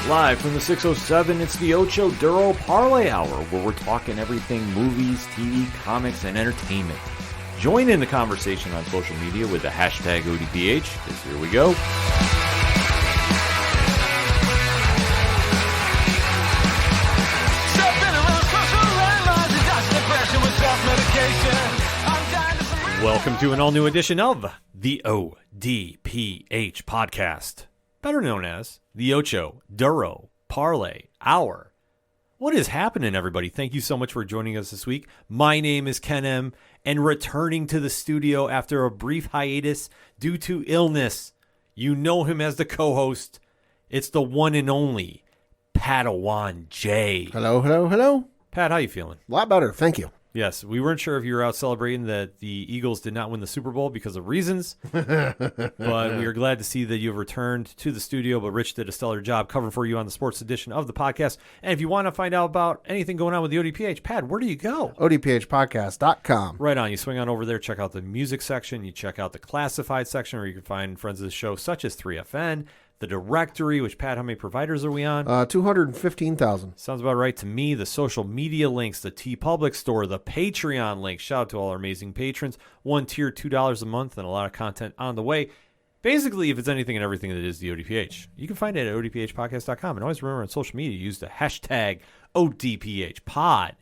Live from the 607, it's the Ocho Duro Parlay Hour, where we're talking everything movies, TV, comics, and entertainment. Join in the conversation on social media with the hashtag ODPH, because here we go. Welcome to an all-new edition of the ODPH podcast, better known as the Ocho Duro Parlay Hour. What is happening, everybody? Thank you so much for joining us this week. My name is Ken M., and returning to the studio after a brief hiatus due to illness, you know him as the co-host. It's the one and only Padawan J. Hello, hello, hello. Pat, how you feeling? A lot better, thank you. Yes, we weren't sure if you were out celebrating that the Eagles did not win the Super Bowl because of reasons, but we are glad to see that you've returned to the studio, but Rich did a stellar job covering for you on the sports edition of the podcast. And if you want to find out about anything going on with the ODPH, Pat, where do you go? ODPHpodcast.com. Right on. You swing on over there, check out the music section, you check out the classified section where you can find friends of the show such as 3FN, the directory, which, Pat, how many providers are we on? 215,000. Sounds about right to me. The social media links, the TeePublic store, the Patreon link. Shout out to all our amazing patrons. One tier, $2 a month, and a lot of content on the way. Basically, if it's anything and everything that is the ODPH, you can find it at odphpodcast.com. And always remember on social media, use the hashtag ODPHpod.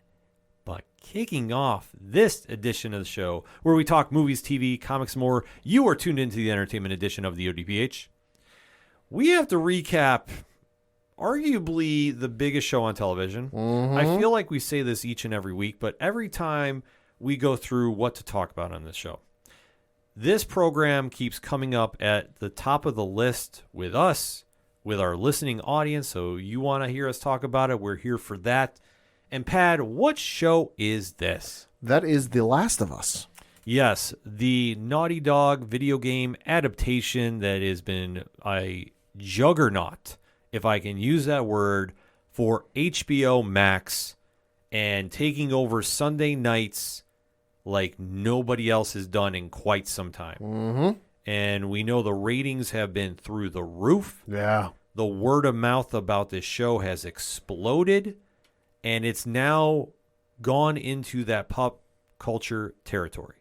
But kicking off this edition of the show, where we talk movies, TV, comics, more, you are tuned into the entertainment edition of the ODPH. We have to recap arguably the biggest show on television. Mm-hmm. I feel like we say this each and every week, but every time we go through what to talk about on this show, this program keeps coming up at the top of the list with us, with our listening audience. So you want to hear us talk about it, we're here for that. And Pad, what show is this? That is The Last of Us. Yes, the Naughty Dog video game adaptation that has been a juggernaut, if I can use that word, for HBO Max and taking over Sunday nights like nobody else has done in quite some time. Mm-hmm. And we know the ratings have been through the roof. Yeah. The word of mouth about this show has exploded, and it's now gone into that pop culture territory.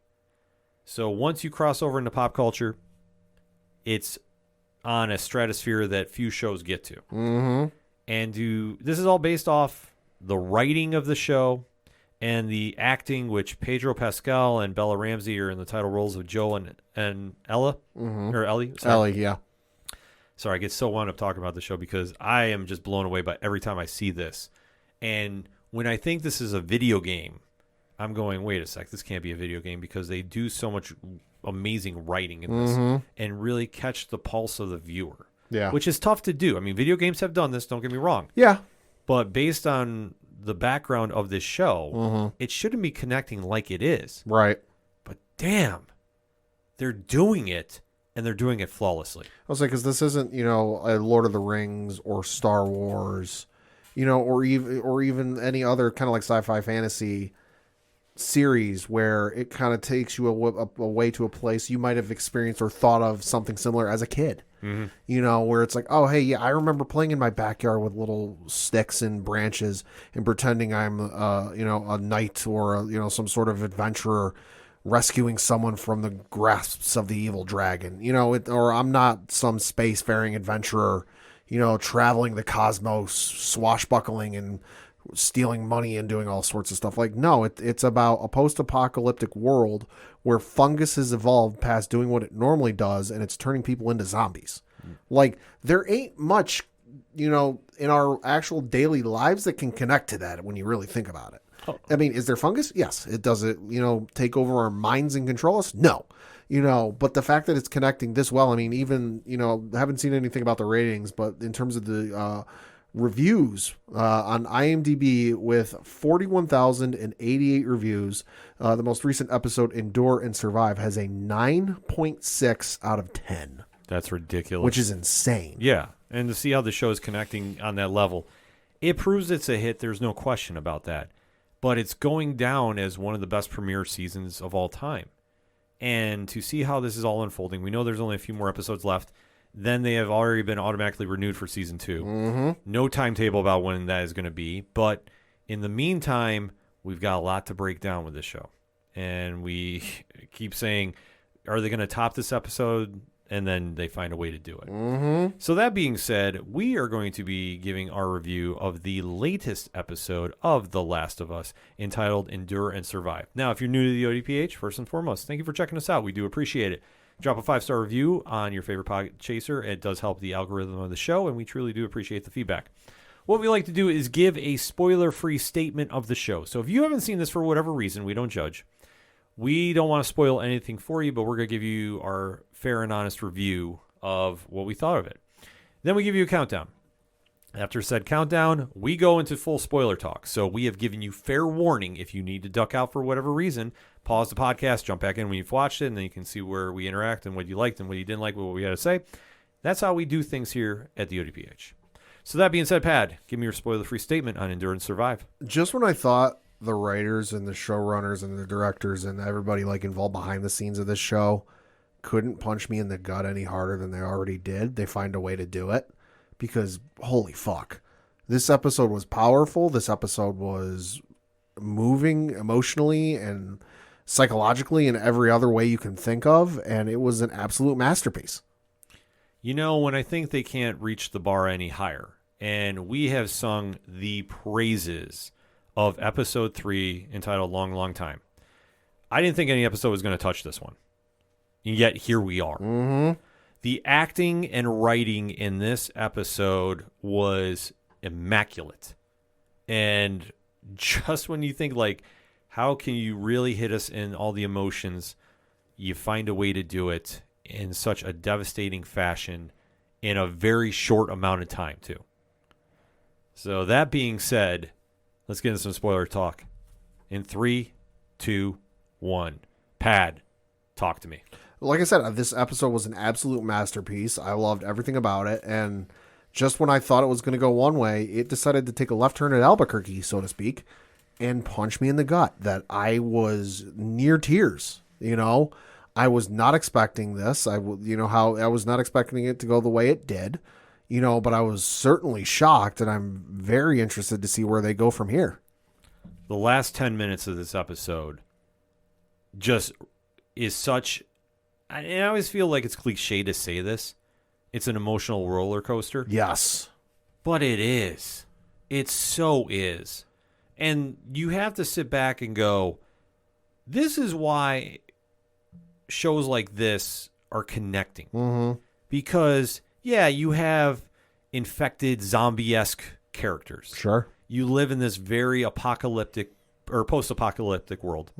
So once you cross over into pop culture, it's on a stratosphere that few shows get to. Mm-hmm. And this is all based off the writing of the show and the acting, which Pedro Pascal and Bella Ramsey are in the title roles of Joe and Ella. Mm-hmm. Or Ellie. Sorry. Ellie, yeah. Sorry, I get so wound up talking about the show because I am just blown away by every time I see this. And when I think this is a video game, I'm going, wait a sec, this can't be a video game because they do so much amazing writing in this and really catch the pulse of the viewer. Yeah. Which is tough to do. I mean, video games have done this, don't get me wrong. Yeah. But based on the background of this show, it shouldn't be connecting like it is. Right. But damn, they're doing it, and they're doing it flawlessly. I was like, because this isn't, a Lord of the Rings or Star Wars, or even any other kind of like sci-fi fantasy series where it kind of takes you away to a place you might have experienced or thought of something similar as a kid. Mm-hmm. Where it's like, oh, hey, yeah, I remember playing in my backyard with little sticks and branches and pretending I'm, a knight or, some sort of adventurer rescuing someone from the grasps of the evil dragon, or I'm not some spacefaring adventurer, traveling the cosmos, swashbuckling and stealing money and doing all sorts of stuff. Like, no, it's about a post-apocalyptic world where fungus has evolved past doing what it normally does, and it's turning people into zombies. Like, there ain't much, in our actual daily lives that can connect to that when you really think about it. Oh. I mean, is there fungus? Yes. Does it, take over our minds and control us? No. But the fact that it's connecting this well, I mean, even, I haven't seen anything about the ratings, but in terms of the reviews on IMDb with 41,088 reviews. The most recent episode, Endure and Survive, has a 9.6 out of 10. That's ridiculous. Which is insane. Yeah, and to see how the show is connecting on that level, it proves it's a hit. There's no question about that. But it's going down as one of the best premiere seasons of all time. And to see how this is all unfolding, we know there's only a few more episodes left. then they have already been automatically renewed for season 2. No timetable about when that is going to be. But in the meantime, we've got a lot to break down with this show. And we keep saying, are they going to top this episode? And then they find a way to do it. So that being said, we are going to be giving our review of the latest episode of The Last of Us, entitled Endure and Survive. Now, if you're new to the ODPH, first and foremost, thank you for checking us out. We do appreciate it. Drop a 5-star review on your favorite pod chaser. It does help the algorithm of the show, and we truly do appreciate the feedback. What we like to do is give a spoiler-free statement of the show. So if you haven't seen this for whatever reason, we don't judge. We don't want to spoil anything for you, but we're going to give you our fair and honest review of what we thought of it. Then we give you a countdown. After said countdown, we go into full spoiler talk. So we have given you fair warning. If you need to duck out for whatever reason, pause the podcast, jump back in when you've watched it, and then you can see where we interact and what you liked and what you didn't like, what we had to say. That's how we do things here at the ODPH. So that being said, Pad, give me your spoiler-free statement on Endure and Survive. Just when I thought the writers and the showrunners and the directors and everybody like involved behind the scenes of this show couldn't punch me in the gut any harder than they already did, they find a way to do it, because holy fuck, this episode was powerful. This episode was moving emotionally and psychologically in every other way you can think of, and it was an absolute masterpiece. You know, when I think they can't reach the bar any higher, and we have sung the praises of episode 3 entitled Long, Long Time. I didn't think any episode was going to touch this one. And yet here we are. The acting and writing in this episode was immaculate. And just when you think, like, how can you really hit us in all the emotions, you find a way to do it in such a devastating fashion in a very short amount of time, too. So that being said, let's get into some spoiler talk. In 3, 2, 1. Pad, talk to me. Like I said, this episode was an absolute masterpiece. I loved everything about it. And just when I thought it was going to go one way, it decided to take a left turn at Albuquerque, so to speak, and punch me in the gut that I was near tears. You know, I was not expecting this. I was not expecting it to go the way it did, you know, but I was certainly shocked, and I'm very interested to see where they go from here. The last 10 minutes of this episode just is such, and I always feel like it's cliche to say this, it's an emotional roller coaster. Yes. But it is. It so is. And you have to sit back and go, this is why shows like this are connecting. Because, yeah, you have infected zombie-esque characters. Sure. You live in this very apocalyptic or post-apocalyptic world.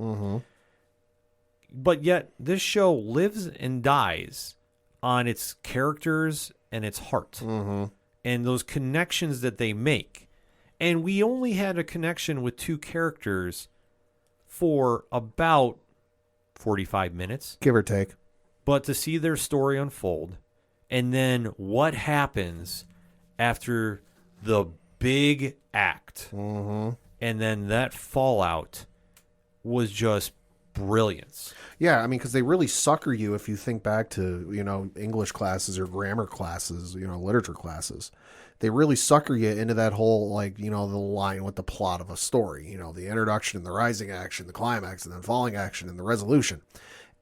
But yet this show lives and dies on its characters and its heart. And those connections that they make. And we only had a connection with 2 characters for about 45 minutes. Give or take. But to see their story unfold, and then what happens after the big act, and then that fallout was just brilliance. Yeah, I mean, because they really sucker you if you think back to, you know, English classes or grammar classes, you know, literature classes. They really sucker you into that whole, like, you know, the line with the plot of a story, you know, the introduction and the rising action, the climax, and then falling action and the resolution.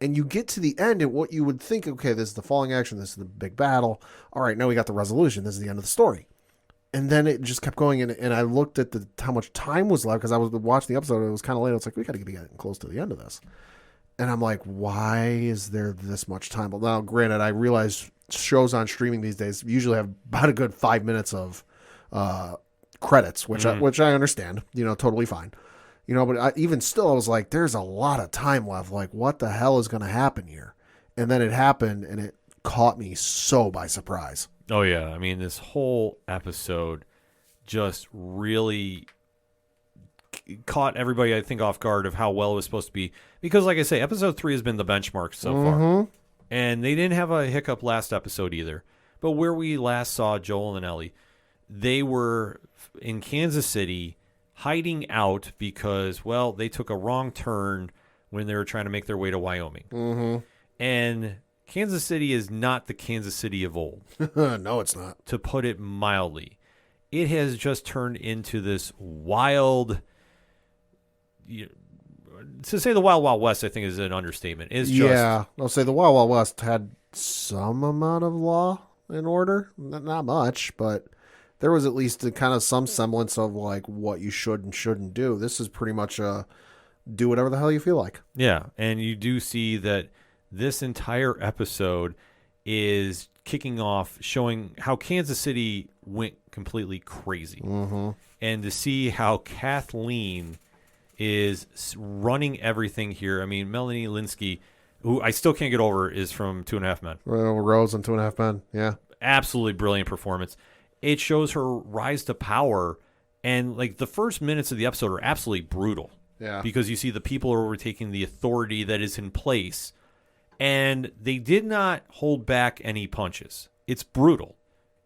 And you get to the end and what you would think, okay, this is the falling action, this is the big battle. All right, now we got the resolution. This is the end of the story. And then it just kept going, and I looked at how much time was left, because I was watching the episode, and it was kind of late. I was like, we got to be getting close to the end of this. And I'm like, why is there this much time? Well, now, granted, I realize shows on streaming these days usually have about a good 5 minutes of credits, which I understand, you know, totally fine. You know, but even still, I was like, there's a lot of time left. Like, what the hell is going to happen here? And then it happened, and it caught me so by surprise. Oh, yeah. I mean, this whole episode just really caught everybody, I think, off guard of how well it was supposed to be. Because, like I say, episode 3 has been the benchmark so far. And they didn't have a hiccup last episode either. But where we last saw Joel and Ellie, they were in Kansas City hiding out because, well, they took a wrong turn when they were trying to make their way to Wyoming. And Kansas City is not the Kansas City of old, No, it's not. to put it mildly. It has just turned into this wild. To say the Wild Wild West, I think, is an understatement. It's just, Yeah, I'll say the Wild Wild West had some amount of law and order. Not much, but there was at least kind of some semblance of like what you should and shouldn't do. This is pretty much do whatever the hell you feel like. Yeah, and you do see that this entire episode is kicking off, showing how Kansas City went completely crazy. Mm-hmm. And to see how Kathleen is running everything here. I mean, Melanie Linsky, who I still can't get over, is from 2.5 Men. Rose and 2.5 Men, yeah. Absolutely brilliant performance. It shows her rise to power, and like the first minutes of the episode are absolutely brutal. Yeah. Because you see the people are overtaking the authority that is in place, and they did not hold back any punches. It's brutal.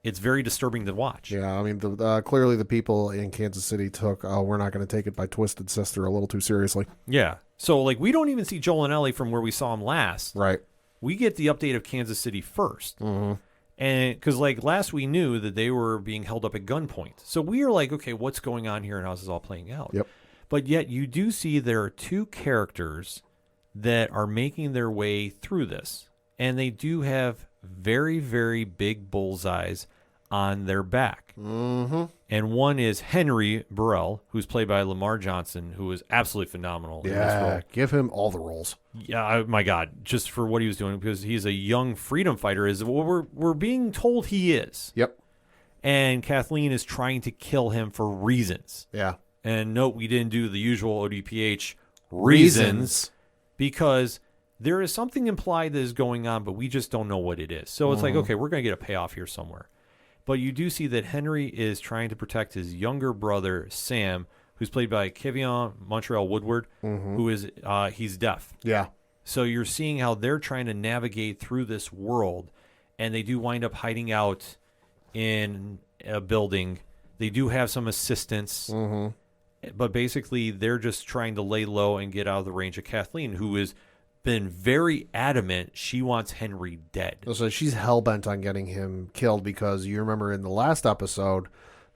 It's very disturbing to watch. Yeah, I mean, clearly the people in Kansas City took, we're not going to take it by Twisted Sister a little too seriously. Yeah. So, like, we don't even see Joel and Ellie from where we saw them last. Right. We get the update of Kansas City first. Mm-hmm. And because, like, last we knew that they were being held up at gunpoint. So we are like, okay, what's going on here and how's this all playing out? Yep. But yet you do see there are two characters that are making their way through this. And they do have very, very big bullseyes on their back. Mm-hmm. And one is Henry Burrell, who's played by Lamar Johnson, who is absolutely phenomenal in this role. Yeah, give him all the roles. Yeah, my God, just for what he was doing, because he's a young freedom fighter, is what we're being told he is. Yep. And Kathleen is trying to kill him for reasons. Yeah. And note, we didn't do the usual ODPH reasons. Because there is something implied that is going on, but we just don't know what it is. So it's like, okay, we're going to get a payoff here somewhere. But you do see that Henry is trying to protect his younger brother, Sam, who's played by Kevion Montreal Woodward, who is he's deaf. Yeah. So you're seeing how they're trying to navigate through this world, and they do wind up hiding out in a building. They do have some assistance, but basically they're just trying to lay low and get out of the range of Kathleen, who has been very adamant she wants Henry dead. So she's hell-bent on getting him killed because you remember in the last episode,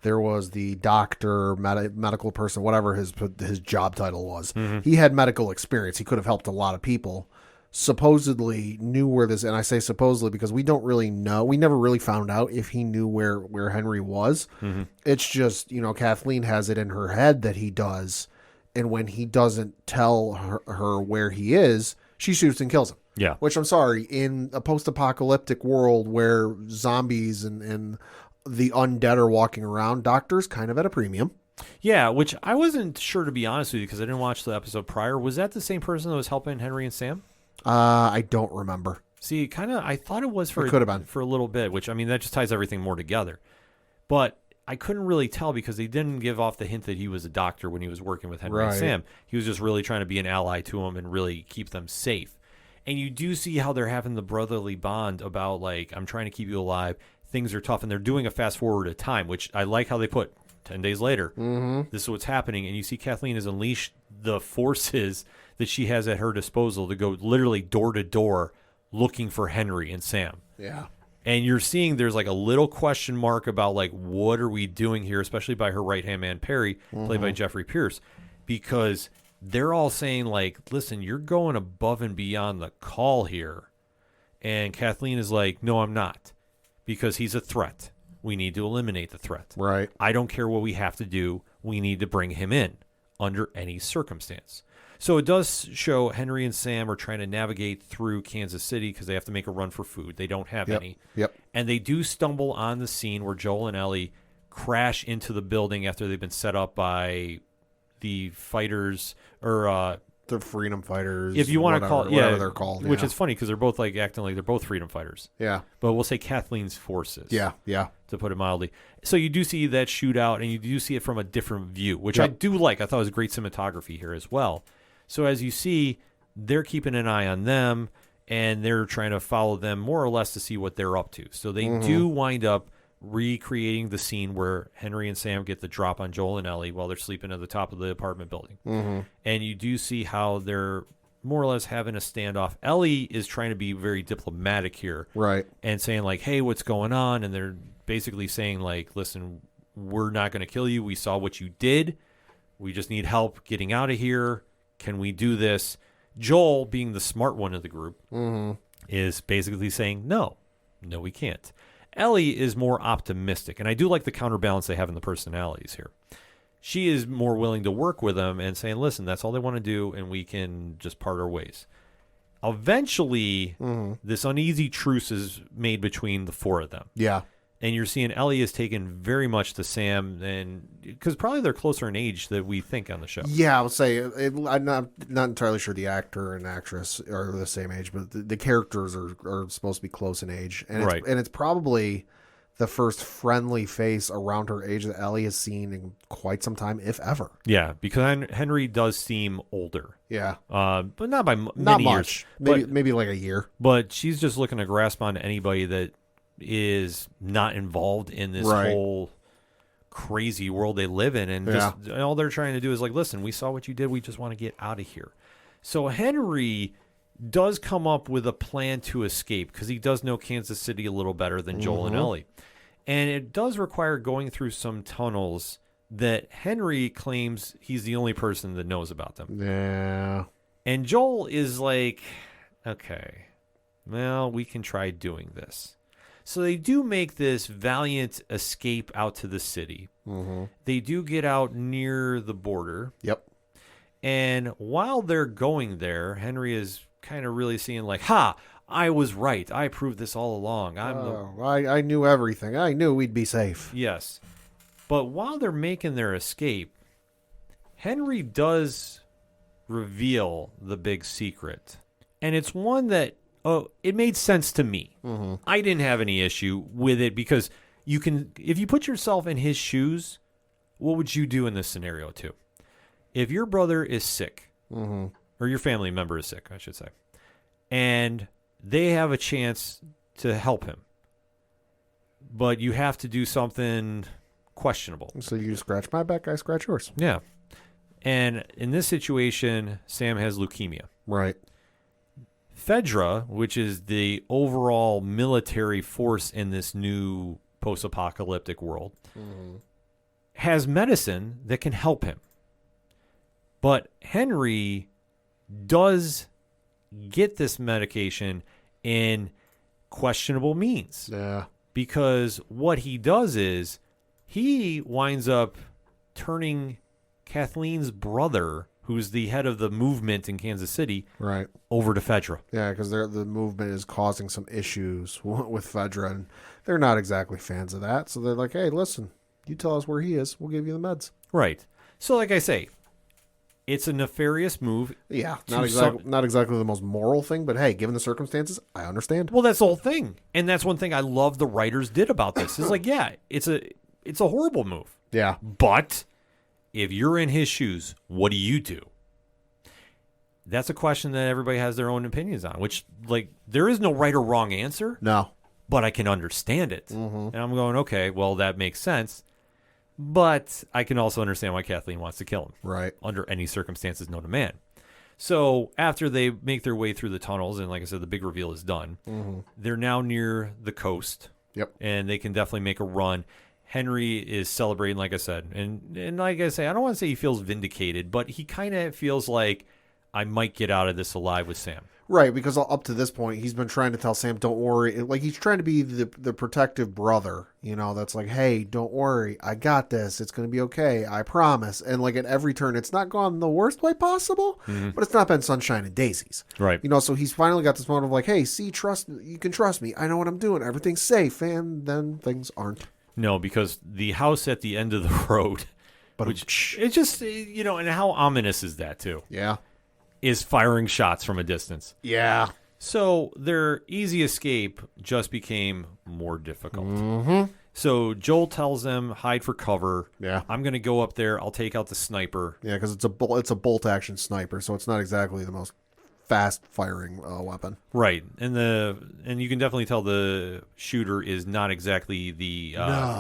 there was the doctor, medical person, whatever his job title was. He had medical experience. He could have helped a lot of people. Supposedly knew where this, and I say supposedly because we don't really know. We never really found out if he knew where Henry was. It's just, Kathleen has it in her head that he does. And when he doesn't tell her where he is, she shoots and kills him. Yeah. Which, I'm sorry, in a post-apocalyptic world where zombies and the undead are walking around, doctors kind of at a premium. Yeah, which I wasn't sure, to be honest with you, because I didn't watch the episode prior. Was that the same person that was helping Henry and Sam? I don't remember. See, I thought it was for It could have been. for a little bit, which, I mean, that just ties everything more together. But I couldn't really tell because they didn't give off the hint that he was a doctor when he was working with Henry and Right. Sam. He was just really trying to be an ally to him and really keep them safe. And you do see how they're having the brotherly bond about, like, I'm trying to keep you alive. Things are tough. And they're doing a fast forward of time, which I like how they put 10 days later. This is what's happening. And you see Kathleen has unleashed the forces that she has at her disposal to go literally door to door looking for Henry and Sam. Yeah. And you're seeing there's like a little question mark about like, what are we doing here, especially by her right-hand man, Perry, played by Jeffrey Pierce, because they're all saying like, listen, you're going above and beyond the call here. And Kathleen is like, no, I'm not, because he's a threat. We need to eliminate the threat. Right. I don't care what we have to do. We need to bring him in under any circumstance. So it does show Henry and Sam are trying to navigate through Kansas City because they have to make a run for food. They don't have any. Yep. And they do stumble on the scene where Joel and Ellie crash into the building after they've been set up by the fighters, or The freedom fighters. if you want to call it, whatever they're called. Which yeah. is funny because they're both like acting like they're both freedom fighters. Yeah. But we'll say Kathleen's forces. Yeah. Yeah. To put it mildly. So you do see that shootout, and you do see it from a different view, which I Yep. do like. I thought it was great cinematography here as well. So as you see, they're keeping an eye on them, and they're trying to follow them more or less to see what they're up to. So they do wind up recreating the scene where Henry and Sam get the drop on Joel and Ellie while they're sleeping at the top of the apartment building. And you do see how they're more or less having a standoff. Ellie is trying to be very diplomatic here. Right. And saying, like, hey, what's going on? And they're basically saying, like, listen, we're not going to kill you. We saw what you did. We just need help getting out of here. Can we do this? Joel, being the smart one of the group, is basically saying, no, we can't. Ellie is more optimistic, and I do like the counterbalance they have in the personalities here. She is more willing to work with them and saying, listen, that's all they want to do, and we can just part our ways. Eventually, this uneasy truce is made between the four of them. Yeah. And you're seeing Ellie is taken very much to Sam, and because probably they're closer in age than we think on the show. Yeah, I would say I'm not entirely sure the actor and actress are the same age, but the characters are supposed to be close in age, and Right. It's probably the first friendly face around her age that Ellie has seen in quite some time, if ever. Yeah, because Henry does seem older. Yeah, But not by many not years. much. Maybe like a year. But she's just looking to grasp onto anybody that is not involved in this Right. whole crazy world they live in. And just all they're trying to do is like, listen, we saw what you did. We just want to get out of here. So Henry does come up with a plan to escape because he does know Kansas City a little better than Joel and Ellie. And it does require going through some tunnels that Henry claims he's the only person that knows about them. Yeah. And Joel is like, okay, well, we can try doing this. So they do make this valiant escape out to the city. They do get out near the border. Yep. And while they're going there, Henry is kind of really seeing like, ha, I was right. I proved this all along. I knew everything. I knew we'd be safe. Yes. But while they're making their escape, Henry does reveal the big secret. And it's one that, it made sense to me. I didn't have any issue with it because you can, if you put yourself in his shoes, what would you do in this scenario too? If your brother is sick, or your family member is sick, I should say, and they have a chance to help him, but you have to do something questionable. So you scratch my back, I scratch yours. Yeah. And in this situation, Sam has leukemia. Right. Fedra, which is the overall military force in this new post-apocalyptic world, has medicine that can help him. But Henry does get this medication in questionable means. Yeah. Because what he does is he winds up turning Kathleen's brother, who's the head of the movement in Kansas City, Right. over to Fedra. Yeah, because the movement is causing some issues with Fedra, and they're not exactly fans of that. So they're like, hey, listen, you tell us where he is, we'll give you the meds. Right. So like I say, it's a nefarious move. Yeah, not exactly the most moral thing, but hey, given the circumstances, I understand. Well, that's the whole thing. And that's one thing I love the writers did about this. Is like, yeah, it's a horrible move. Yeah. But if you're in his shoes, what do you do? That's a question that everybody has their own opinions on, which, like, there is no right or wrong answer. No. But I can understand it. And I'm going, okay, well, that makes sense. But I can also understand why Kathleen wants to kill him. Right. Under any circumstances known to man. So after they make their way through the tunnels, and like I said, the big reveal is done, they're now near the coast. Yep. And they can definitely make a run. Henry is celebrating, like I said. And like I say, I don't want to say he feels vindicated, but he kind of feels like I might get out of this alive with Sam. Right, because up to this point, he's been trying to tell Sam, don't worry. Like, he's trying to be the protective brother, that's like, hey, don't worry. I got this. It's going to be okay. I promise. And, like, at every turn, it's not gone the worst way possible, but it's not been sunshine and daisies. Right. So he's finally got this moment of like, hey, see, you can trust me. I know what I'm doing. Everything's safe. And then things aren't. No, because the house at the end of the road, But which it's just, and how ominous is that, too? Yeah. Is firing shots from a distance. Yeah. So their easy escape just became more difficult. So Joel tells them, hide for cover. Yeah. I'm going to go up there. I'll take out the sniper. Yeah, because it's a bolt action sniper, so it's not exactly the most fast firing weapon. Right. And you can definitely tell the shooter is not exactly the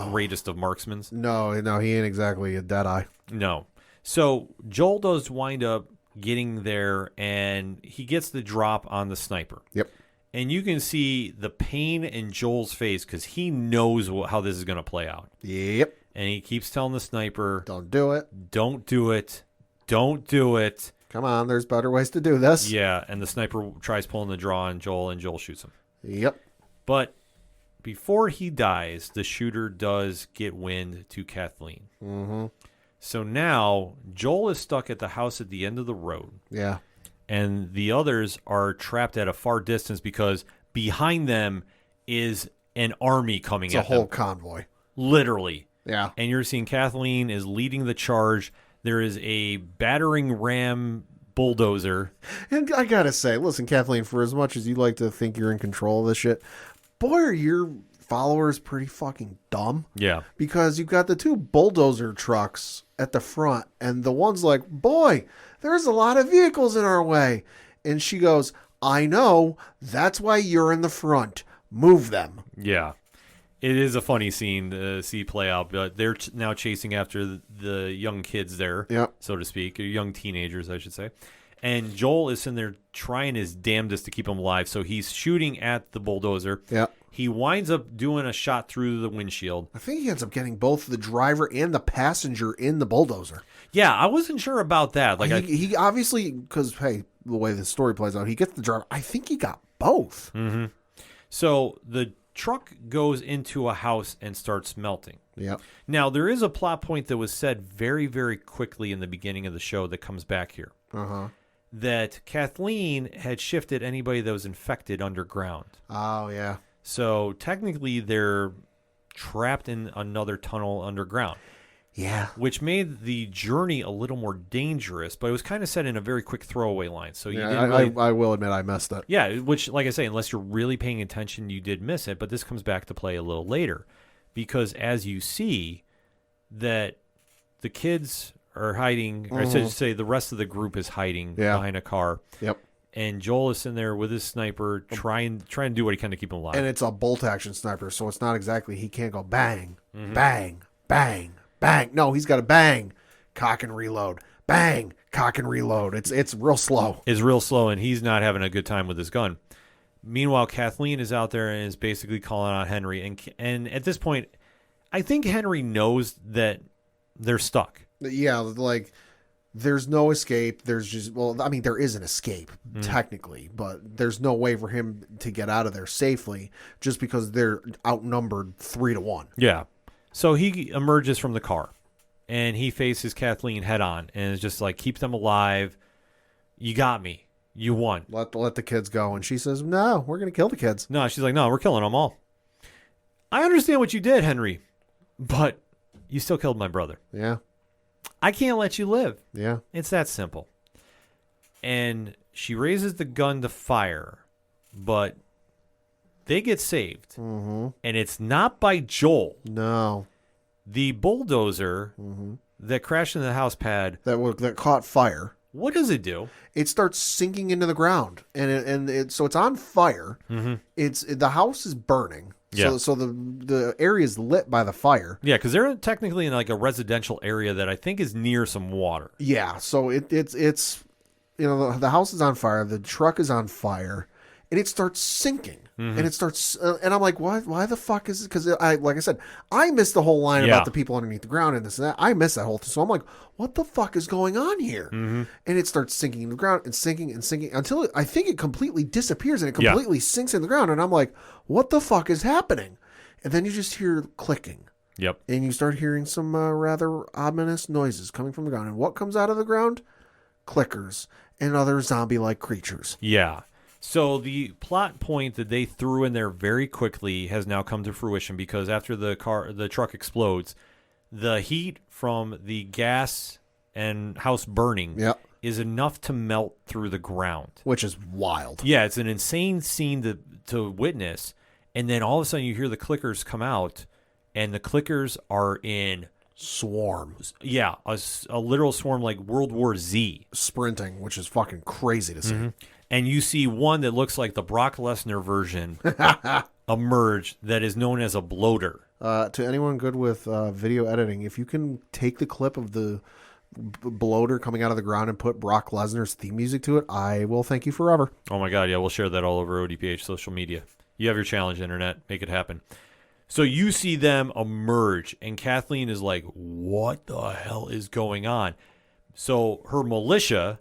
greatest of marksmen. No, he ain't exactly a deadeye. No. So Joel does wind up getting there, and he gets the drop on the sniper. Yep. And you can see the pain in Joel's face because he knows how this is going to play out. Yep. And he keeps telling the sniper, Don't do it. don't do it. Don't do it. Come on, there's better ways to do this. Yeah, and the sniper tries pulling the draw on Joel, and Joel shoots him. Yep. But before he dies, the shooter does get wind to Kathleen. Mm-hmm. So now Joel is stuck at the house at the end of the road. Yeah. And the others are trapped at a far distance because behind them is an army coming It's at a whole them. convoy. Literally. Yeah. And you're seeing Kathleen is leading the charge. There is a battering ram bulldozer. And I gotta say, listen, Kathleen, for as much as you like to think you're in control of this shit, boy, are your followers pretty fucking dumb. Yeah. Because you've got the two bulldozer trucks at the front, and the one's like, boy, there's a lot of vehicles in our way. And she goes, I know, that's why you're in the front. Move them. Yeah. It is a funny scene to see play out, but they're now chasing after the young kids there, Yep. so to speak, or young teenagers, I should say. And Joel is in there trying his damnedest to keep them alive, so he's shooting at the bulldozer. Yep. He winds up doing a shot through the windshield. I think he ends up getting both the driver and the passenger in the bulldozer. Yeah, I wasn't sure about that. Like, He obviously, because, hey, the way the story plays out, he gets the driver. I think he got both. So the truck goes into a house and starts melting. Yep. Now, there is a plot point that was said very, very quickly in the beginning of the show that comes back here. Uh-huh. That Kathleen had shifted anybody that was infected underground. Oh, yeah. So technically they're trapped in another tunnel underground, Yeah. which made the journey a little more dangerous, but it was kind of said in a very quick throwaway line. So you Yeah, didn't really... I will admit I missed it. Yeah, which, like I say, unless you're really paying attention, you did miss it, but this comes back to play a little later. Because as you see that the kids are hiding, or I should say the rest of the group is hiding behind a car. Yep. And Joel is in there with his sniper, trying to do what he can to keep him alive. And it's a bolt action sniper, so it's not exactly, he can't go bang, bang, bang, bang. No, he's got to bang, cock and reload, bang, cock and reload. It's real slow. Is real slow, and he's not having a good time with his gun. Meanwhile, Kathleen is out there and is basically calling out Henry. And at this point, I think Henry knows that they're stuck. Yeah, like, there's no escape. There's just, well, I mean, there is an escape, technically, but there's no way for him to get out of there safely just because they're outnumbered 3-1. Yeah. So he emerges from the car, and he faces Kathleen head on, and is just like, keep them alive. You got me. You won. Let the kids go. And she says, no, we're going to kill the kids. No, she's like, no, we're killing them all. I understand what you did, Henry, but you still killed my brother. Yeah. I can't let you live. Yeah. It's that simple. And she raises the gun to fire, but they get saved. Mm-hmm. And it's not by Joel. No. The bulldozer that crashed into the house pad. That caught fire. What does it do? It starts sinking into the ground, and so it's on fire. Mm-hmm. The house is burning. Yeah. So the area is lit by the fire. Yeah, because they're technically in like a residential area that I think is near some water. Yeah. So it's the house is on fire. The truck is on fire, and it starts sinking. And it starts, and I'm like, why the fuck is it? Because like I said, I missed the whole line about the people underneath the ground and this and that. I missed that whole thing. So I'm like, what the fuck is going on here? And it starts sinking in the ground and sinking until I think it completely disappears and it completely sinks in the ground. And I'm like, what the fuck is happening? And then you just hear clicking. Yep. And you start hearing some rather ominous noises coming from the ground. And what comes out of the ground? Clickers and other zombie-like creatures. Yeah. So the plot point that they threw in there very quickly has now come to fruition because after the truck explodes, the heat from the gas and house burning is enough to melt through the ground. Which is wild. Yeah, it's an insane scene to witness. And then all of a sudden you hear the clickers come out, and the clickers are in swarms. Yeah, a literal swarm like World War Z. Sprinting, which is fucking crazy to see. And you see one that looks like the Brock Lesnar version emerge that is known as a bloater. To anyone good with video editing, if you can take the clip of the bloater coming out of the ground and put Brock Lesnar's theme music to it, I will thank you forever. Oh my God, yeah, we'll share that all over ODPH social media. You have your challenge, internet. Make it happen. So you see them emerge, and Kathleen is like, what the hell is going on? So her militia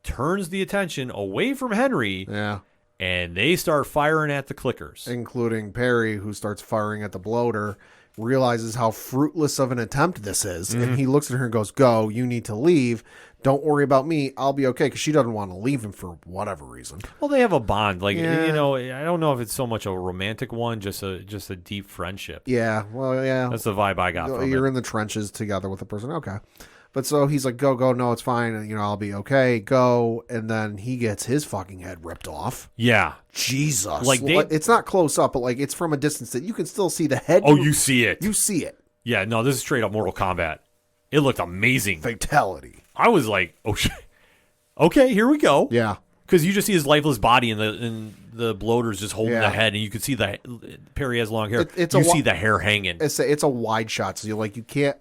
turns the attention away from Henry, Yeah. and they start firing at the clickers. Including Perry, who starts firing at the bloater, realizes how fruitless of an attempt this is, and he looks at her and goes, go, you need to leave. Don't worry about me. I'll be okay, because she doesn't want to leave him for whatever reason. Well, they have a bond. Like, Yeah. you know, I don't know if it's so much a romantic one, just a deep friendship. Yeah, well, yeah. That's the vibe I got from You're it. in the trenches together with the person. Okay. But so he's like, go, no, it's fine. And, I'll be okay. Go. And then he gets his fucking head ripped off. Yeah. Jesus. Like, it's not close up, but like it's from a distance that you can still see the head. Oh, you see it. You see it. Yeah, no, this is straight up Mortal Kombat. It looked amazing. Fatality. I was like, oh shit. Okay, here we go. Yeah. Because you just see his lifeless body, and the bloater's just holding the head, and you can see the Perry has long hair. You see the hair hanging. It's a wide shot, so you can't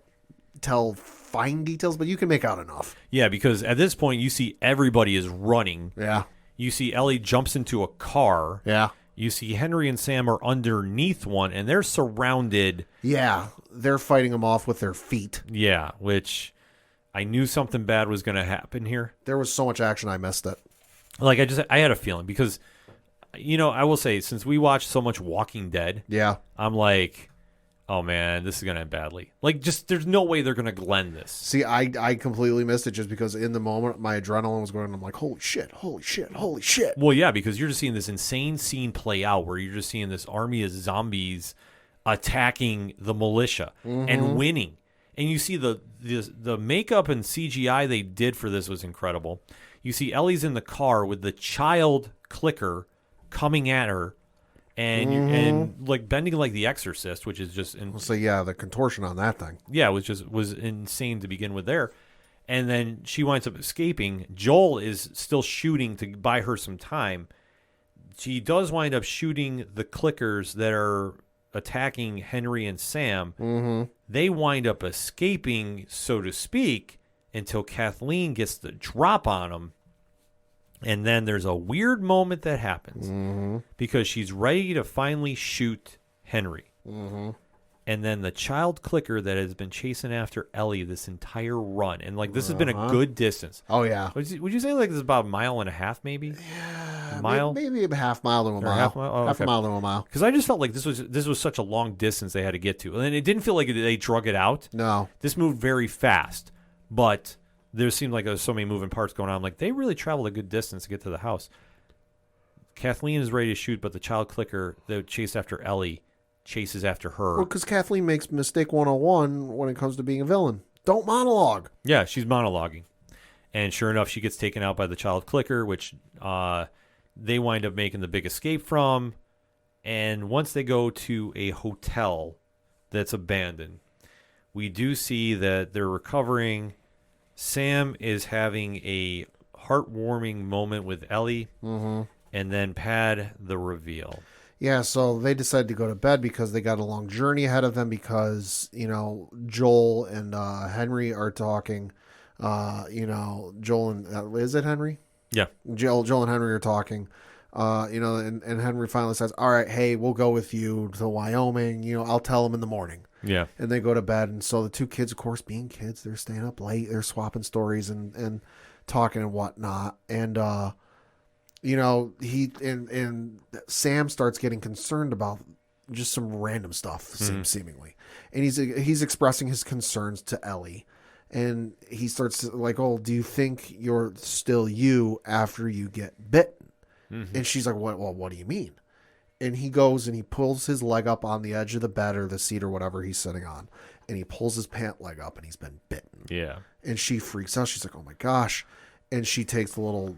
tell fine details, but you can make out enough. Yeah, because at this point you see everybody is running. Yeah. You see Ellie jumps into a car. Yeah. You see Henry and Sam are underneath one, and they're surrounded. Yeah. They're fighting them off with their feet. Yeah, which I knew something bad was going to happen here. There was so much action, I missed it. Like, I had a feeling because, I will say, since we watched so much Walking Dead, Yeah. I'm like, oh man, this is going to end badly. Like, just, there's no way they're going to Glenn this. See, I completely missed it just because in the moment my adrenaline was going. I'm like, holy shit, holy shit, holy shit. Well, yeah, because you're just seeing this insane scene play out where you're just seeing this army of zombies attacking the militia and winning. And you see the makeup and CGI they did for this was incredible. You see Ellie's in the car with the child clicker coming at her, and and like bending like the Exorcist, which is just So yeah, the contortion on that thing. yeah, was insane to begin with there. And then she winds up escaping. Joel is still shooting to buy her some time. She does wind up shooting the clickers that are attacking Henry and Sam. They wind up escaping, so to speak, until Kathleen gets the drop on them. And then there's a weird moment that happens because she's ready to finally shoot Henry. And then the child clicker that has been chasing after Ellie this entire run, and like this has been a good distance. Oh yeah. Would you say like this is about a mile and a half, maybe? Yeah, a mile, maybe a half mile to a mile. Half mile? Oh, half a okay. mile to a mile. Because I just felt like this was such a long distance they had to get to, and it didn't feel like they drug it out. No. This moved very fast, but there seemed like there was so many moving parts going on. Like they really traveled a good distance to get to the house. Kathleen is ready to shoot, but the child clicker that chased after Ellie chases after her. Well, because Kathleen makes mistake 101 when it comes to being a villain. Don't monologue. Yeah, she's monologuing. And sure enough, she gets taken out by the child clicker, which they wind up making the big escape from. And once they go to a hotel that's abandoned, we do see that they're recovering. Sam is having a heartwarming moment with Ellie. And then Pad, the reveal. Yeah, so they decided to go to bed because they got a long journey ahead of them because, Joel and Henry are talking. Joel and... is it Henry? Yeah. Joel and Henry are talking. And Henry finally says, all right, hey, we'll go with you to Wyoming. I'll tell them in the morning. Yeah. And they go to bed. And so the two kids, of course, being kids, they're staying up late. They're swapping stories and talking and whatnot. And... and Sam starts getting concerned about just some random stuff, seemingly, and he's expressing his concerns to Ellie, and he starts to, like, oh, do you think you're still you after you get bitten? And she's like, what do you mean? And he goes and he pulls his leg up on the edge of the bed or the seat or whatever he's sitting on, and he pulls his pant leg up, and he's been bitten. Yeah. And she freaks out. She's like, oh my gosh, and she takes the little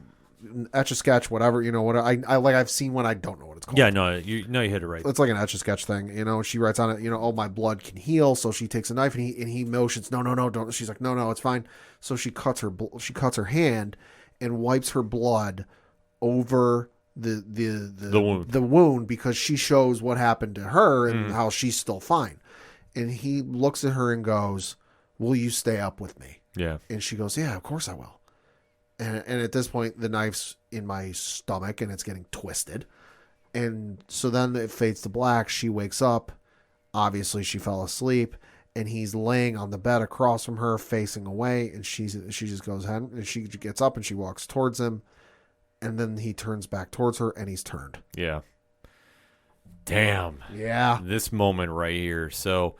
Etch-a-Sketch, whatever, I've seen one, I don't know what it's called. Yeah, no, you hit it right. It's like an Etch-a-Sketch thing, she writes on it, oh, my blood can heal. So she takes a knife and he motions, no, don't. She's like, no, it's fine. So she cuts her hand and wipes her blood over the wound because she shows what happened to her and how she's still fine. And he looks at her and goes, will you stay up with me? Yeah. And she goes, yeah, of course I will. And at this point, the knife's in my stomach and it's getting twisted. And so then it fades to black. She wakes up. Obviously, she fell asleep. And he's laying on the bed across from her, facing away. And she just goes ahead and she gets up and she walks towards him. And then he turns back towards her and he's turned. Yeah. Damn. Yeah. This moment right here. So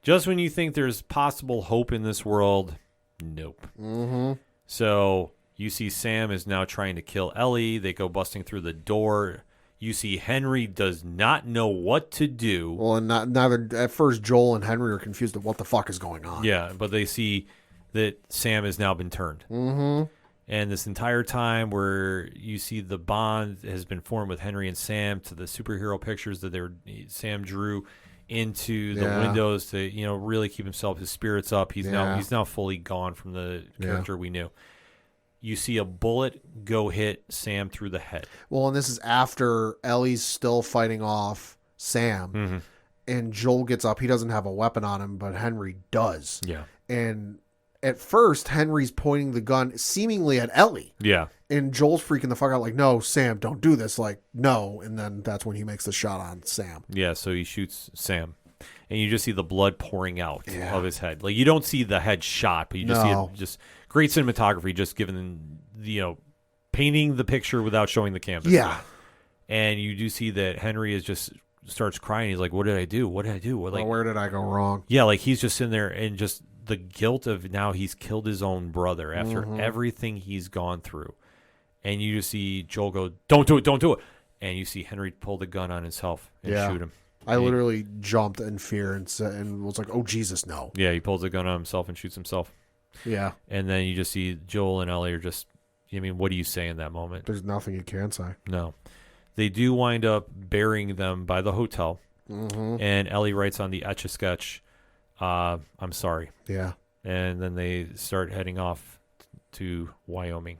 just when you think there's possible hope in this world, nope. Mm-hmm. So you see Sam is now trying to kill Ellie. They go busting through the door. You see Henry does not know what to do. Well, and neither at first Joel and Henry are confused at what the fuck is going on. Yeah, but they see that Sam has now been turned. Mm-hmm. And this entire time where you see the bond has been formed with Henry and Sam to the superhero pictures that Sam drew into the windows to, really keep his spirits up. He's now fully gone from the character we knew. You see a bullet go hit Sam through the head. Well, and this is after Ellie's still fighting off Sam. Mm-hmm. And Joel gets up. He doesn't have a weapon on him, but Henry does. Yeah. And at first, Henry's pointing the gun seemingly at Ellie. Yeah. And Joel's freaking the fuck out like, no, Sam, don't do this. Like, no. And then that's when he makes the shot on Sam. Yeah, so he shoots Sam. And you just see the blood pouring out of his head. Like, you don't see the head shot, but you just see it just great cinematography, just given, painting the picture without showing the canvas. Yeah. And you do see that Henry starts crying. He's like, what did I do? What did I do? Like, where did I go wrong? Yeah, like he's just sitting there and just the guilt of now he's killed his own brother after everything he's gone through. And you just see Joel go, don't do it, don't do it. And you see Henry pull the gun on himself and shoot him. I literally jumped in fear and was like, oh, Jesus, no. Yeah, he pulls the gun on himself and shoots himself. Yeah. And then you just see Joel and Ellie are just, what do you say in that moment? There's nothing you can say. No. They do wind up burying them by the hotel. Mm-hmm. And Ellie writes on the Etch-a-Sketch, I'm sorry. Yeah. And then they start heading off to Wyoming.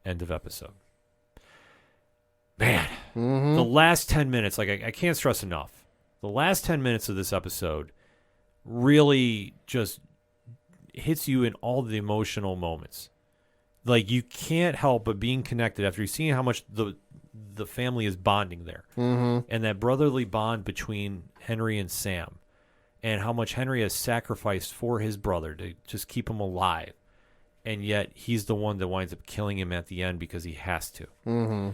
End of episode. Man, the last 10 minutes, like I can't stress enough, the last 10 minutes of this episode really just hits you in all the emotional moments. Like, you can't help but being connected after you've seen how much the family is bonding there. Mm-hmm. And that brotherly bond between Henry and Sam, and how much Henry has sacrificed for his brother to just keep him alive. And yet he's the one that winds up killing him at the end because he has to. Mm-hmm.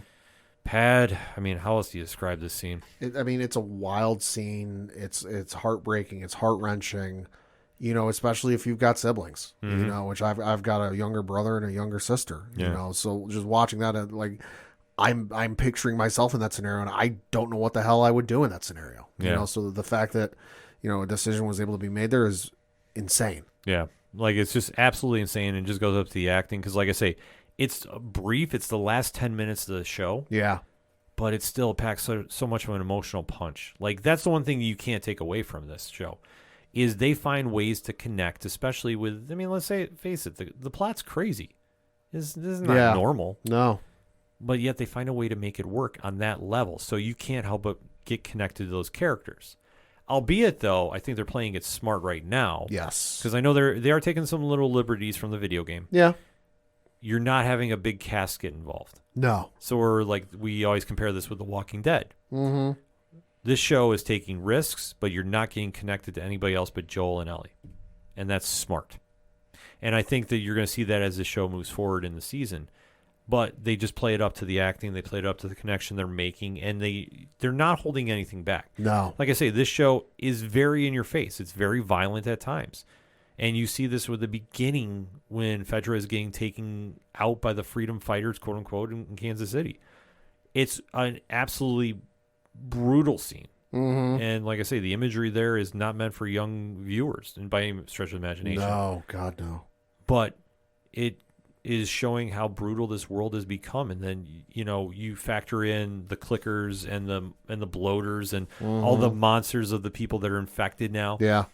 Pad, how else do you describe this scene? It's a wild scene. It's heartbreaking. It's heart-wrenching, especially if you've got siblings, which I've got a younger brother and a younger sister, so just watching that, like, I'm picturing myself in that scenario, and I don't know what the hell I would do in that scenario, so the fact that, a decision was able to be made there is insane. Yeah. Like, it's just absolutely insane, and just goes up to the acting, because like I say, it's brief. It's the last 10 minutes of the show. Yeah. But it still packs so much of an emotional punch. Like, that's the one thing you can't take away from this show, is they find ways to connect, especially with, let's face it, the plot's crazy. This is not normal. No. But yet they find a way to make it work on that level. So you can't help but get connected to those characters. Albeit, though, I think they're playing it smart right now. Yes. Because I know they are taking some little liberties from the video game. Yeah. You're not having a big cast get involved. No. So we always compare this with The Walking Dead. Mm-hmm. This show is taking risks, but you're not getting connected to anybody else but Joel and Ellie. And that's smart. And I think that you're going to see that as the show moves forward in the season. But they just play it up to the acting. They play it up to the connection they're making. And they're not holding anything back. No. Like I say, this show is very in your face. It's very violent at times. And you see this with the beginning when Fedra is getting taken out by the freedom fighters, quote unquote, in Kansas City. It's an absolutely brutal scene. Mm-hmm. And like I say, the imagery there is not meant for young viewers and by any stretch of the imagination. No, God, no. But it is showing how brutal this world has become. And then, you factor in the clickers and the bloaters and all the monsters of the people that are infected now. Yeah.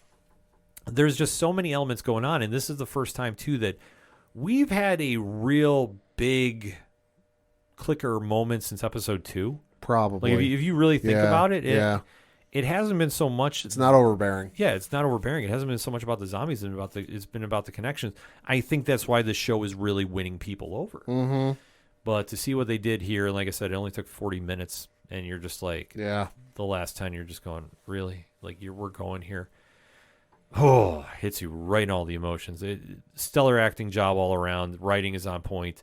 There's just so many elements going on, and this is the first time, too, that we've had a real big clicker moment since episode 2. Probably. Like, if you really think about it, it hasn't been so much. It's not overbearing. Yeah, it's not overbearing. It hasn't been so much about the zombies and it's been about the connections. I think that's why the show is really winning people over. Mm-hmm. But to see what they did here, like I said, it only took 40 minutes, and you're just like, yeah, the last 10, you're just going, really? Like, we're going here. Oh, hits you right in all the emotions. Stellar acting job all around. Writing is on point.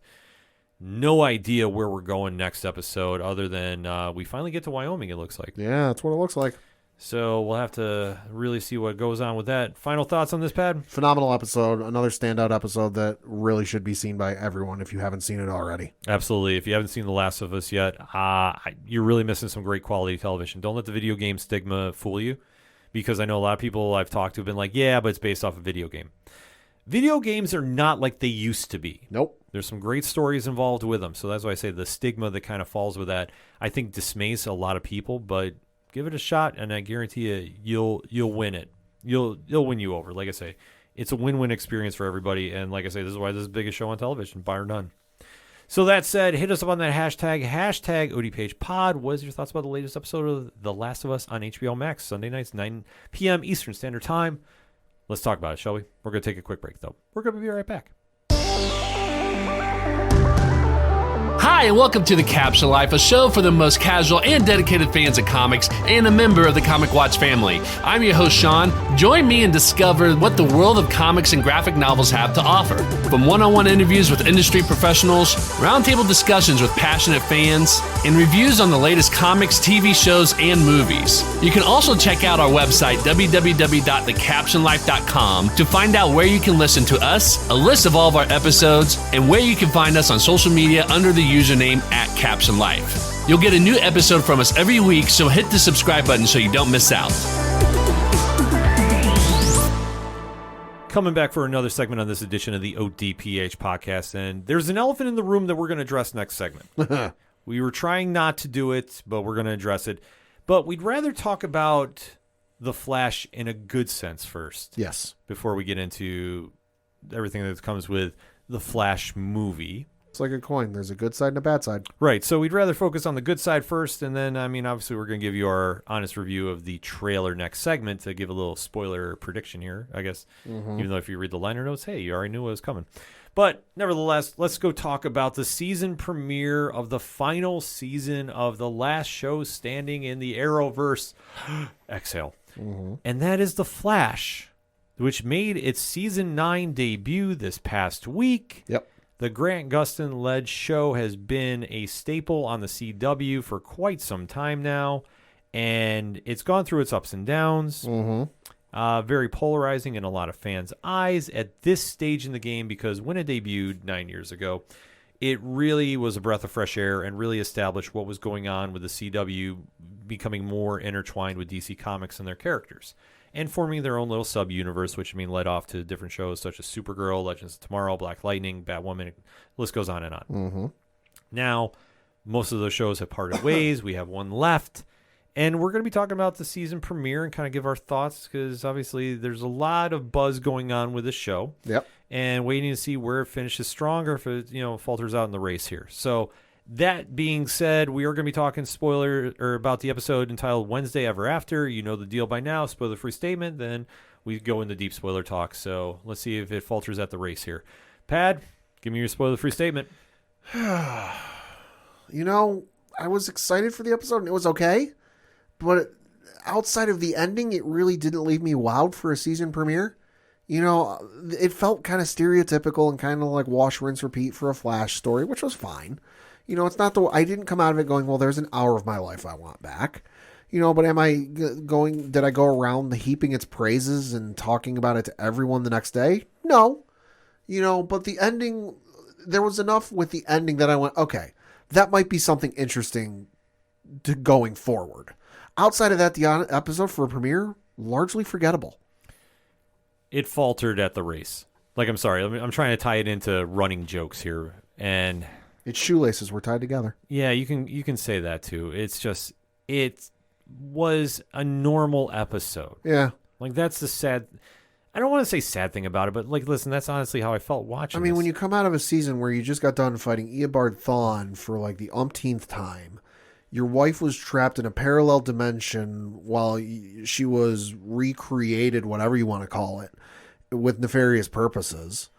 No idea where we're going next episode other than we finally get to Wyoming, it looks like. Yeah, that's what it looks like. So we'll have to really see what goes on with that. Final thoughts on this, Pad? Phenomenal episode. Another standout episode that really should be seen by everyone if you haven't seen it already. Absolutely. If you haven't seen The Last of Us yet, you're really missing some great quality television. Don't let the video game stigma fool you, because I know a lot of people I've talked to have been like, yeah, but it's based off a video game. Video games are not like they used to be. Nope. There's some great stories involved with them. So that's why I say the stigma that kind of falls with that, I think dismays a lot of people, but give it a shot, and I guarantee you'll win it. You'll win you over. Like I say, it's a win-win experience for everybody, and like I say, this is why this is the biggest show on television, bar none. So that said, hit us up on that hashtag ODPH pod. What is your thoughts about the latest episode of The Last of Us on HBO Max, Sunday nights, 9 p.m. Eastern Standard Time? Let's talk about it, shall we? We're going to take a quick break, though. We're going to be right back. Hi, and welcome to The Caption Life, a show for the most casual and dedicated fans of comics and a member of the Comic Watch family. I'm your host, Sean. Join me and discover what the world of comics and graphic novels have to offer. From one-on-one interviews with industry professionals, roundtable discussions with passionate fans, and reviews on the latest comics, TV shows, and movies. You can also check out our website, www.thecaptionlife.com, to find out where you can listen to us, a list of all of our episodes, and where you can find us on social media under the username @CaptionLife. You'll get a new episode from us every week, so hit the subscribe button so you don't miss out. Coming back for another segment on this edition of the ODPH podcast, and there's an elephant in the room that we're going to address next segment. We were trying not to do it, but we're going to address it. But we'd rather talk about The Flash in a good sense first. Yes. Before we get into everything that comes with the Flash movie. It's like a coin. There's a good side and a bad side. Right. So we'd rather focus on the good side first. And then, I mean, obviously, we're going to give you our honest review of the trailer next segment to give a little spoiler prediction here, I guess. Mm-hmm. Even though if you read the liner notes, hey, you already knew what was coming. But nevertheless, let's go talk about the season premiere of the final season of the last show standing in the Arrowverse. Exhale. Mm-hmm. And that is The Flash, which made its season 9 debut this past week. Yep. The Grant Gustin-led show has been a staple on the CW for quite some time now, and it's gone through its ups and downs. Mm-hmm. Very polarizing in a lot of fans' eyes at this stage in the game, because when it debuted 9 years ago, it really was a breath of fresh air and really established what was going on with the CW becoming more intertwined with DC Comics and their characters, and forming their own little sub-universe, which led off to different shows such as Supergirl, Legends of Tomorrow, Black Lightning, Batwoman, the list goes on and on. Mm-hmm. Now, most of those shows have parted ways. We have one left, and we're going to be talking about the season premiere and kind of give our thoughts, because obviously there's a lot of buzz going on with the show. Yep. And waiting to see where it finishes strong, or if it falters out in the race here. So that being said, we are going to be talking about the episode entitled Wednesday Ever After. You know the deal by now. Spoiler-free statement. Then we go into deep spoiler talk. So let's see if it falters at the race here. Pad, give me your spoiler-free statement. I was excited for the episode, and it was okay. But outside of the ending, it really didn't leave me wowed for a season premiere. It felt kind of stereotypical and kind of like wash, rinse, repeat for a Flash story, which was fine. It's not I didn't come out of it going, well, there's an hour of my life I want back. But did I go around heaping its praises and talking about it to everyone the next day? No. But the ending, there was enough with the ending that I went, okay, that might be something interesting to going forward. Outside of that, the episode for a premiere, largely forgettable. It faltered at the race. I'm sorry, I'm trying to tie it into running jokes here, and its shoelaces were tied together. Yeah, you can say that too. It's just, it was a normal episode. Yeah. That's the sad, I don't want to say sad thing about it, but listen, that's honestly how I felt watching this. When you come out of a season where you just got done fighting Eobard Thawne for the umpteenth time, your wife was trapped in a parallel dimension while she was recreated, whatever you want to call it, with nefarious purposes.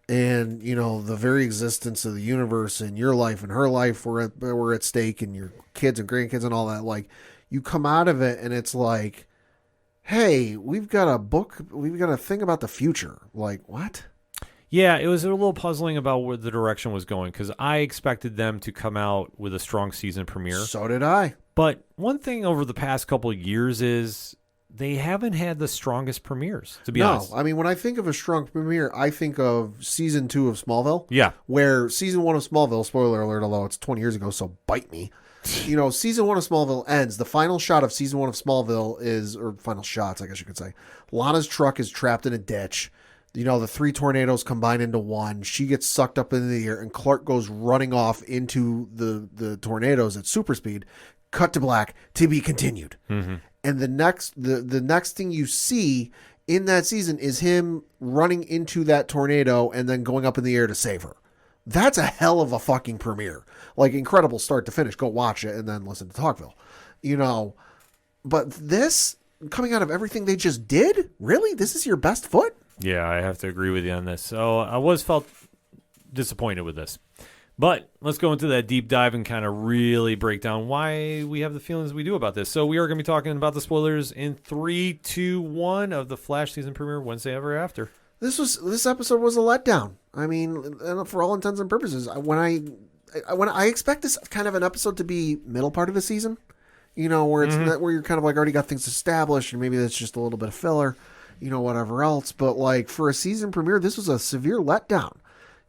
And, the very existence of the universe and your life and her life were at stake, and your kids and grandkids and all that. Like, you come out of it and it's like, hey, we've got a thing about the future. Like, what? Yeah, it was a little puzzling about where the direction was going, because I expected them to come out with a strong season premiere. So did I. But one thing over the past couple of years is they haven't had the strongest premieres, to be honest. No, I mean, when I think of a strong premiere, I think of season 2 of Smallville. Yeah. Where season 1 of Smallville, spoiler alert, although it's 20 years ago, so bite me. Season 1 of Smallville ends. The final shot of season 1 of Smallville or final shots, I guess you could say. Lana's truck is trapped in a ditch. The 3 tornadoes combine into one. She gets sucked up into the air, and Clark goes running off into the tornadoes at super speed. Cut to black, to be continued. Mm-hmm. And the next thing you see in that season is him running into that tornado and then going up in the air to save her. That's a hell of a fucking premiere. Like, incredible start to finish. Go watch it and then listen to Talkville. But this, coming out of everything they just did, really? This is your best foot? Yeah, I have to agree with you on this. So I felt disappointed with this. But let's go into that deep dive and kind of really break down why we have the feelings we do about this. So we are going to be talking about the spoilers in 3, 2, 1 of the Flash season premiere Wednesday Ever After. This episode was a letdown. I mean, for all intents and purposes, when I expect this kind of an episode to be middle part of the season, where it's where you're kind of like already got things established, and maybe that's just a little bit of filler, whatever else. But like for a season premiere, this was a severe letdown.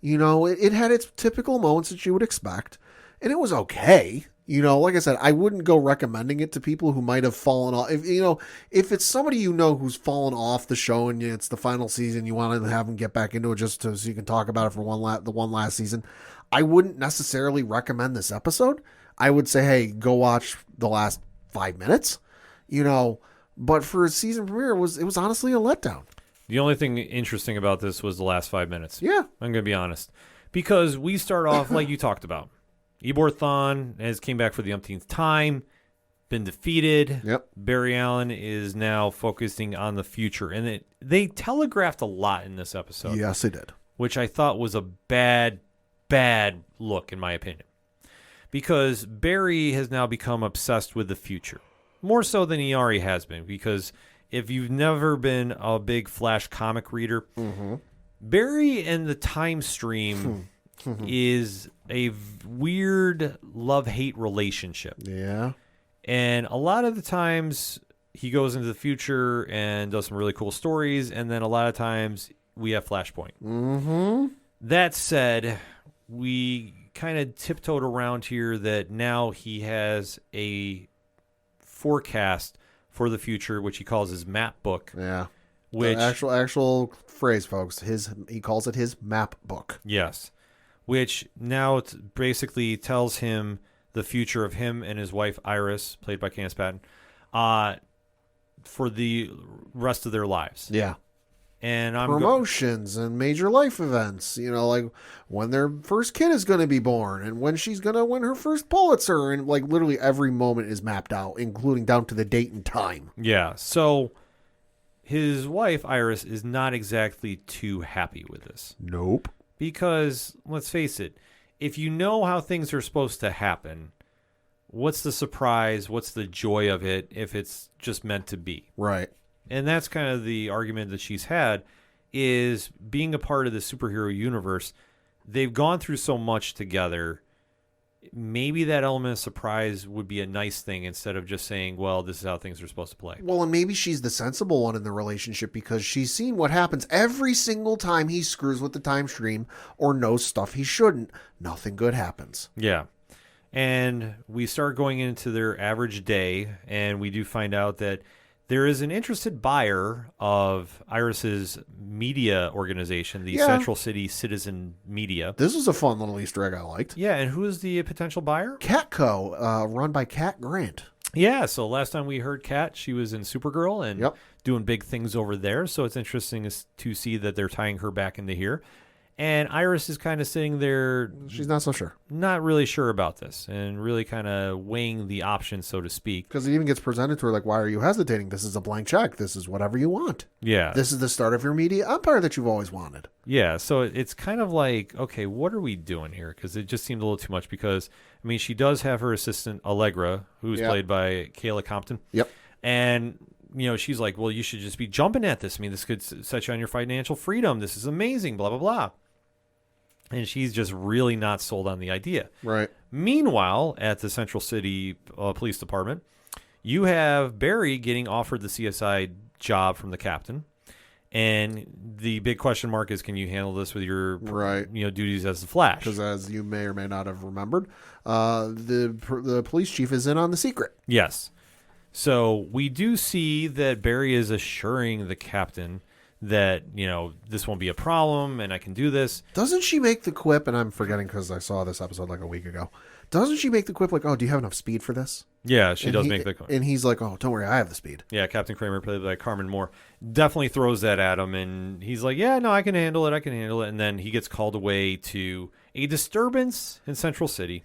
It had its typical moments that you would expect, and it was okay. Like I said, I wouldn't go recommending it to people who might have fallen off. If it's somebody who's fallen off the show and it's the final season, you want to have them get back into it so you can talk about it for the one last season, I wouldn't necessarily recommend this episode. I would say, hey, go watch the last 5 minutes. But for a season premiere, it was honestly a letdown. The only thing interesting about this was the last 5 minutes. Yeah. I'm going to be honest. Because we start off like you talked about. Eobor Thawne has came back for the umpteenth time, been defeated. Yep. Barry Allen is now focusing on the future. And they telegraphed a lot in this episode. Yes, they did. Which I thought was a bad, bad look, in my opinion. Because Barry has now become obsessed with the future. More so than he already has been. Because if you've never been a big Flash comic reader, Barry and the time stream is a weird love-hate relationship. Yeah. And a lot of the times he goes into the future and does some really cool stories, and then a lot of times we have Flashpoint. Mm-hmm. That said, we kind of tiptoed around here that now he has a forecast for the future, which he calls his map book. Yeah. Which the actual phrase, folks. He calls it his map book. Yes. Which now basically tells him the future of him and his wife Iris, played by Candice Patton, for the rest of their lives. Yeah. And promotions and major life events, like when their first kid is going to be born and when she's going to win her first Pulitzer, and like literally every moment is mapped out, including down to the date and time. Yeah. So his wife Iris is not exactly too happy with this. Nope. Because let's face it, if you know how things are supposed to happen, what's the surprise? What's the joy of it if it's just meant to be? Right. And that's kind of the argument that she's had, is being a part of the superhero universe. They've gone through so much together. Maybe that element of surprise would be a nice thing instead of just saying, well, this is how things are supposed to play. Well, and maybe she's the sensible one in the relationship because she's seen what happens every single time he screws with the time stream or knows stuff he shouldn't. Nothing good happens. Yeah. And we start going into their average day, and we do find out that there is an interested buyer of Iris's media organization, the Central City Citizen Media. This was a fun little Easter egg I liked. Yeah, and who is the potential buyer? Catco, run by Cat Grant. Yeah, so last time we heard Cat, she was in Supergirl and Yep. doing big things over there. So it's interesting to see that they're tying her back into here. And Iris is kind of sitting there, She's not so sure. not really sure about this, and really kind of weighing the options, so to speak. Because it even gets presented to her like, why are you hesitating? This is a blank check. This is whatever you want. Yeah. This is the start of your media empire that you've always wanted. Yeah, so it's kind of like, okay, what are we doing here? Because it just seemed a little too much because, I mean, she does have her assistant, Allegra, who's played by Kayla Compton. Yep. And, you know, she's like, well, you should just be jumping at this. I mean, this could set you on your financial freedom. This is amazing, blah, blah, blah. And she's just really not sold on the idea. Right. Meanwhile, at the Central City Police Department, you have Barry getting offered the CSI job from the captain. And the big question mark is, can you handle this with your duties as the Flash? Because as you may or may not have remembered, the police chief is in on the secret. Yes. So we do see that Barry is assuring the captain that, you know, this won't be a problem and I can do this. Doesn't she make the quip, and I'm forgetting because I saw this episode like a week ago, doesn't she make the quip like, oh, do you have enough speed for this? Yeah, she does make the quip. And he's like, oh, don't worry, I have the speed. Yeah, Captain Kramer, played by Carmen Moore, definitely throws that at him, and he's like, yeah, no, I can handle it. And then he gets called away to a disturbance in Central City.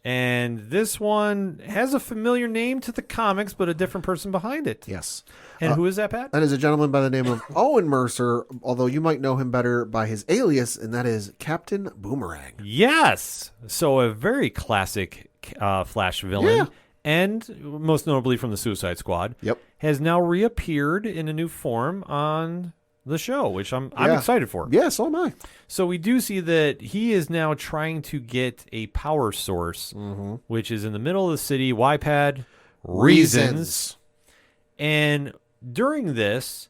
And this one has a familiar name to the comics, but a different person behind it. Yes. And who is that, Pat? That is a gentleman by the name of Owen Mercer, although you might know him better by his alias, and that is Captain Boomerang. Yes. So a very classic Flash villain. Yeah. And most notably from the Suicide Squad. Yep. Has now reappeared in a new form on the show, which I'm excited for. Yeah, so am I. So we do see that he is now trying to get a power source, which is in the middle of the city. YPAD reasons. And during this,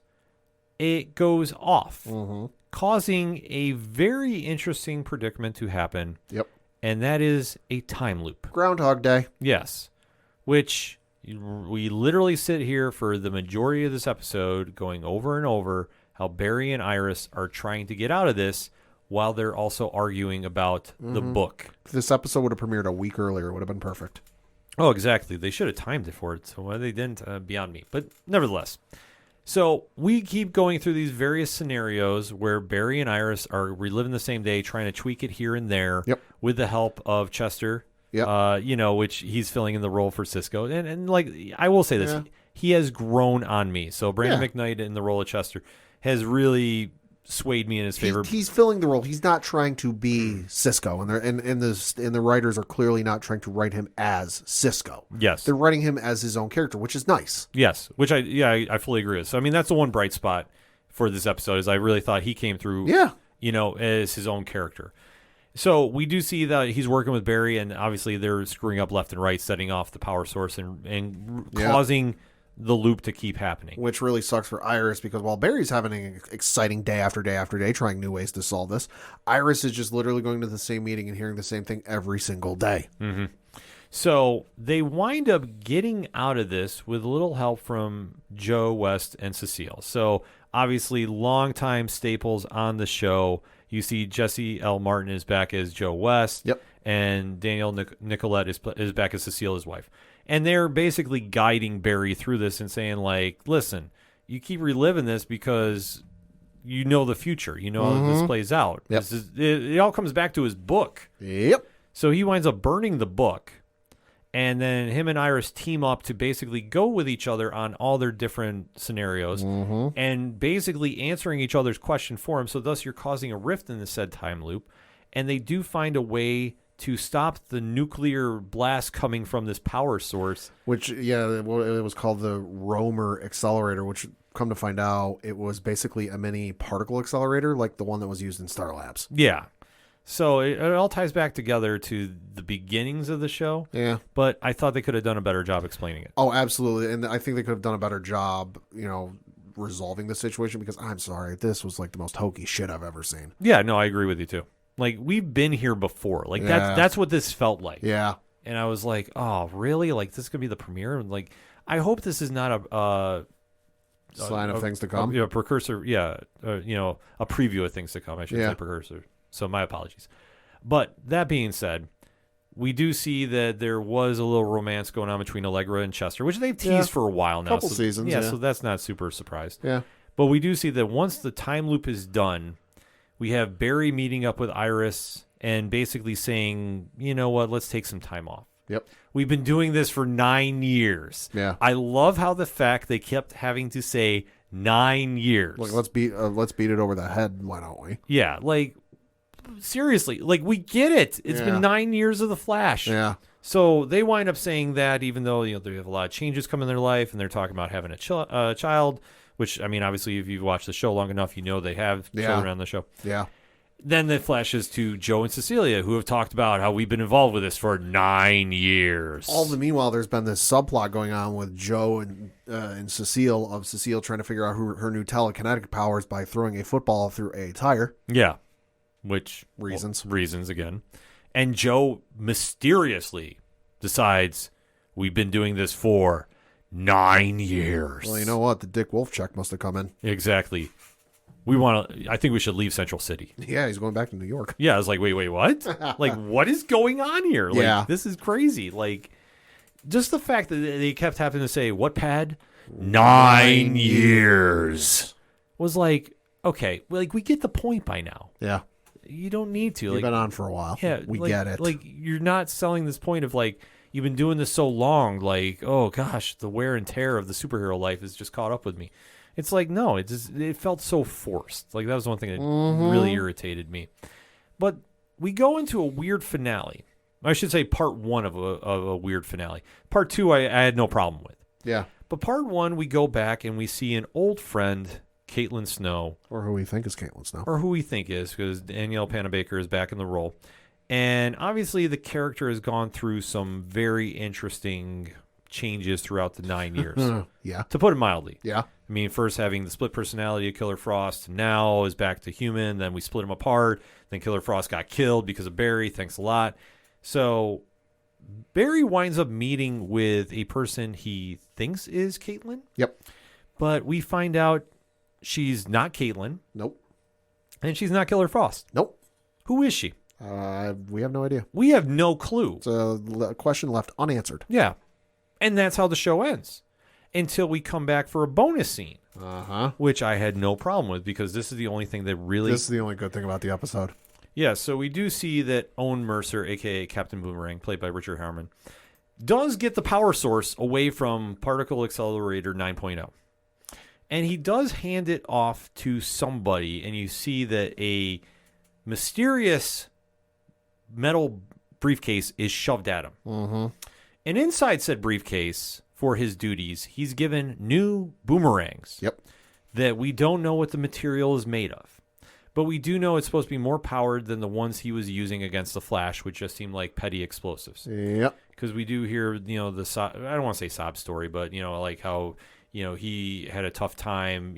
it goes off, causing a very interesting predicament to happen. Yep. And that is a time loop. Groundhog Day. Yes. Which we literally sit here for the majority of this episode going over and over how Barry and Iris are trying to get out of this while they're also arguing about the book. If this episode would have premiered a week earlier, it would have been perfect. Oh, exactly. They should have timed it for it. So why they didn't, beyond me. But nevertheless. So we keep going through these various scenarios where Barry and Iris are reliving the same day, trying to tweak it here and there with the help of Chester, which he's filling in the role for Cisco. And like, I will say this, he has grown on me. So Brandon McKnight in the role of Chester has really swayed me in his favor. He's filling the role. He's not trying to be Cisco, and the writers are clearly not trying to write him as Cisco. Yes, they're writing him as his own character, which is nice. Yes, which I fully agree with. So I mean, that's the one bright spot for this episode is I really thought he came through, as his own character. So we do see that he's working with Barry, and obviously they're screwing up left and right, setting off the power source and causing the loop to keep happening. Which really sucks for Iris because while Barry's having an exciting day after day after day trying new ways to solve this, Iris is just literally going to the same meeting and hearing the same thing every single day. Mm-hmm. So they wind up getting out of this with a little help from Joe West and Cecile. So obviously longtime staples on the show. You see Jesse L. Martin is back as Joe West. Yep. And Danielle Nicolette is back as Cecile, his wife. And they're basically guiding Barry through this and saying, like, listen, you keep reliving this because you know the future. You know how this plays out. Yep. It all comes back to his book. Yep. So he winds up burning the book. And then him and Iris team up to basically go with each other on all their different scenarios and basically answering each other's question for him. So thus you're causing a rift in the said time loop. And they do find a way to stop the nuclear blast coming from this power source. Which, it was called the Romer accelerator, which, come to find out, it was basically a mini particle accelerator like the one that was used in Star Labs. Yeah. So it all ties back together to the beginnings of the show. Yeah. But I thought they could have done a better job explaining it. Oh, absolutely. And I think they could have done a better job, resolving the situation because, I'm sorry, this was like the most hokey shit I've ever seen. Yeah, no, I agree with you too. Like, we've been here before. Like, that's what this felt like. Yeah. And I was like, oh, really? Like, this is going to be the premiere? And, like, I hope this is not a sign of things to come. A precursor, a preview of things to come. I should say precursor. So my apologies. But that being said, we do see that there was a little romance going on between Allegra and Chester, which they've teased for a while now. Couple seasons. Yeah, so that's not super surprised. Yeah. But we do see that once the time loop is done, we have Barry meeting up with Iris and basically saying, you know what, let's take some time off. Yep. We've been doing this for 9 years. Yeah. I love how the fact they kept having to say 9 years. Like, let's beat it over the head. Why don't we? Yeah, like, seriously, like, we get it. It's Yeah. been 9 years of The Flash. Yeah. So they wind up saying that, even though they have a lot of changes coming in their life, and they're talking about having a child, which, I mean, obviously, if you've watched the show long enough, you know they have children on the show. Yeah. Then it flashes to Joe and Cecilia, who have talked about how we've been involved with this for 9 years. All the meanwhile, there's been this subplot going on with Joe and Cecile trying to figure out her new telekinetic powers by throwing a football through a tire. Yeah, which Reasons again. And Joe mysteriously decides we've been doing this for 9 years. Well, you know what? The Dick Wolf check must have come in. Exactly. I think we should leave Central City. Yeah, he's going back to New York. Yeah, I was like, wait, what? Like, what is going on here? Like, Yeah. this is crazy. Like, just the fact that they kept having to say, what pad? 9 years. Was like, okay, like, we get the point by now. Yeah. You don't need to. You've Like, been on for a while. yeah, we like, get it. Like, you're not selling this point of, like, you've been doing this so long, like, oh, gosh, the wear and tear of the superhero life has just caught up with me. It's like, no, it felt so forced. Like, that was the one thing that really irritated me. But we go into a weird finale. I should say part one of a weird finale. Part two, I had no problem with. yeah. But part one, we go back and we see an old friend, Caitlin Snow, Or who we think is Caitlin Snow. or who we think is, because Danielle Panabaker is back in the role. And obviously the character has gone through some very interesting changes throughout the 9 years, Yeah. to put it mildly. Yeah. I mean, first having the split personality of Killer Frost, now is back to human, then we split him apart, then Killer Frost got killed because of Barry, thanks a lot. So Barry winds up meeting with a person he thinks is Caitlin, Yep. but we find out she's not Caitlin, Nope. and she's not Killer Frost. Nope. Who is she? We have no idea. We have no clue. It's a question left unanswered. Yeah. And that's how the show ends. Until we come back for a bonus scene, which I had no problem with, because this is the only thing that really... This is the only good thing about the episode. Yeah, so we do see that Owen Mercer, a.k.a. Captain Boomerang, played by Richard Harmon, does get the power source away from Particle Accelerator 9.0. And he does hand it off to somebody, and you see that a mysterious metal briefcase is shoved at him. Mm-hmm. And inside said briefcase, for his duties, he's given new boomerangs. Yep. That we don't know what the material is made of. But we do know it's supposed to be more powered than the ones he was using against the Flash, which just seemed like petty explosives. Yep. Because we do hear, I don't want to say sob story, but, like how, he had a tough time,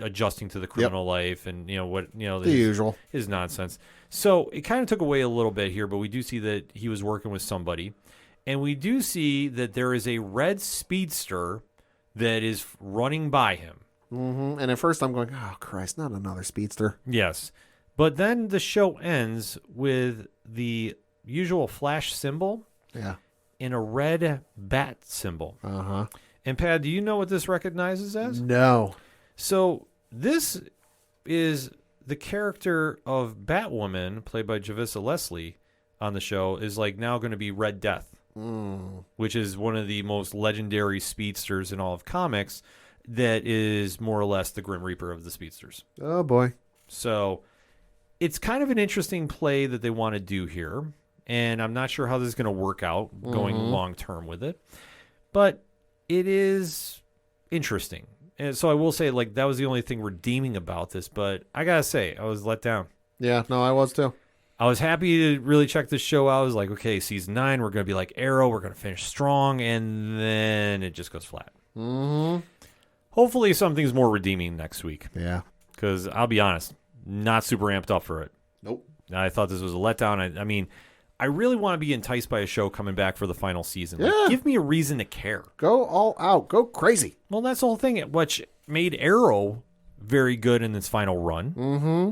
adjusting to the criminal life and, The usual. his nonsense. So it kind of took away a little bit here, but we do see that he was working with somebody. And we do see that there is a red speedster that is running by him. Mm-hmm. And at first I'm going, oh, Christ, not another speedster. Yes. But then the show ends with the usual Flash symbol Yeah. in a red bat symbol. Uh-huh. And Pat, do you know what this recognizes as? No. So this is the character of Batwoman, played by Javissa Leslie on the show, is like now going to be Red Death. Which is one of the most legendary speedsters in all of comics, that is more or less the Grim Reaper of the speedsters. Oh, boy. So it's kind of an interesting play that they want to do here, and I'm not sure how this is going to work out going long term with it, but it is interesting. And so I will say, like, that was the only thing redeeming about this, but I got to say, I was let down. Yeah, no, I was too. I was happy to really check this show out. I was like, okay, season 9, we're going to be like Arrow. We're going to finish strong. And then it just goes flat. Mm-hmm. Hopefully something's more redeeming next week. Yeah. Because I'll be honest, not super amped up for it. Nope. I thought this was a letdown. I mean, I really want to be enticed by a show coming back for the final season. Like, Yeah. give me a reason to care. Go all out. Go crazy. Well, that's the whole thing, which made Arrow very good in its final run. Mm-hmm.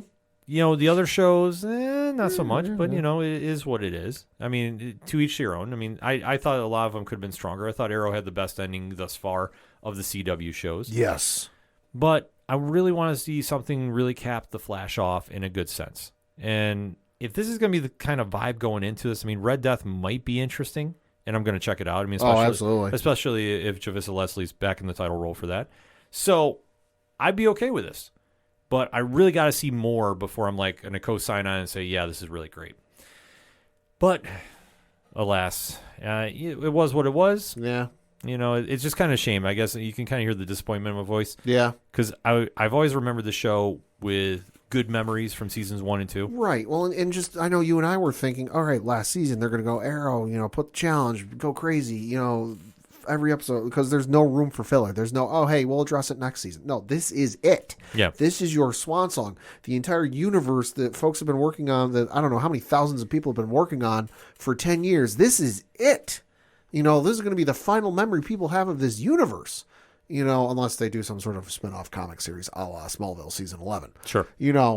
The other shows, not so much, but, it is what it is. I mean, to each their own. I mean, I thought a lot of them could have been stronger. I thought Arrow had the best ending thus far of the CW shows. Yes. But I really want to see something really cap the Flash off in a good sense. And if this is going to be the kind of vibe going into this, I mean, Red Death might be interesting, and I'm going to check it out. I mean, absolutely. Especially if Javissa Leslie's back in the title role for that. So I'd be okay with this. But I really got to see more before I'm like going to co-sign on and say, yeah, this is really great. But alas, it was what it was. Yeah. You know, it's just kind of a shame. I guess you can kind of hear the disappointment in my voice. Yeah. Because I've always remembered the show with good memories from seasons 1 and 2. Right. Well, and just, I know you and I were thinking, all right, last season, they're going to go Arrow, put the challenge, go crazy, every episode, because there's no room for filler. There's no, oh, hey, we'll address it next season. No, this is it. Yeah. This is your swan song. The entire universe that folks have been working on, that I don't know how many thousands of people have been working on for 10 years. This is it. This is going to be the final memory people have of this universe. Unless they do some sort of spin-off comic series a la Smallville season 11. Sure.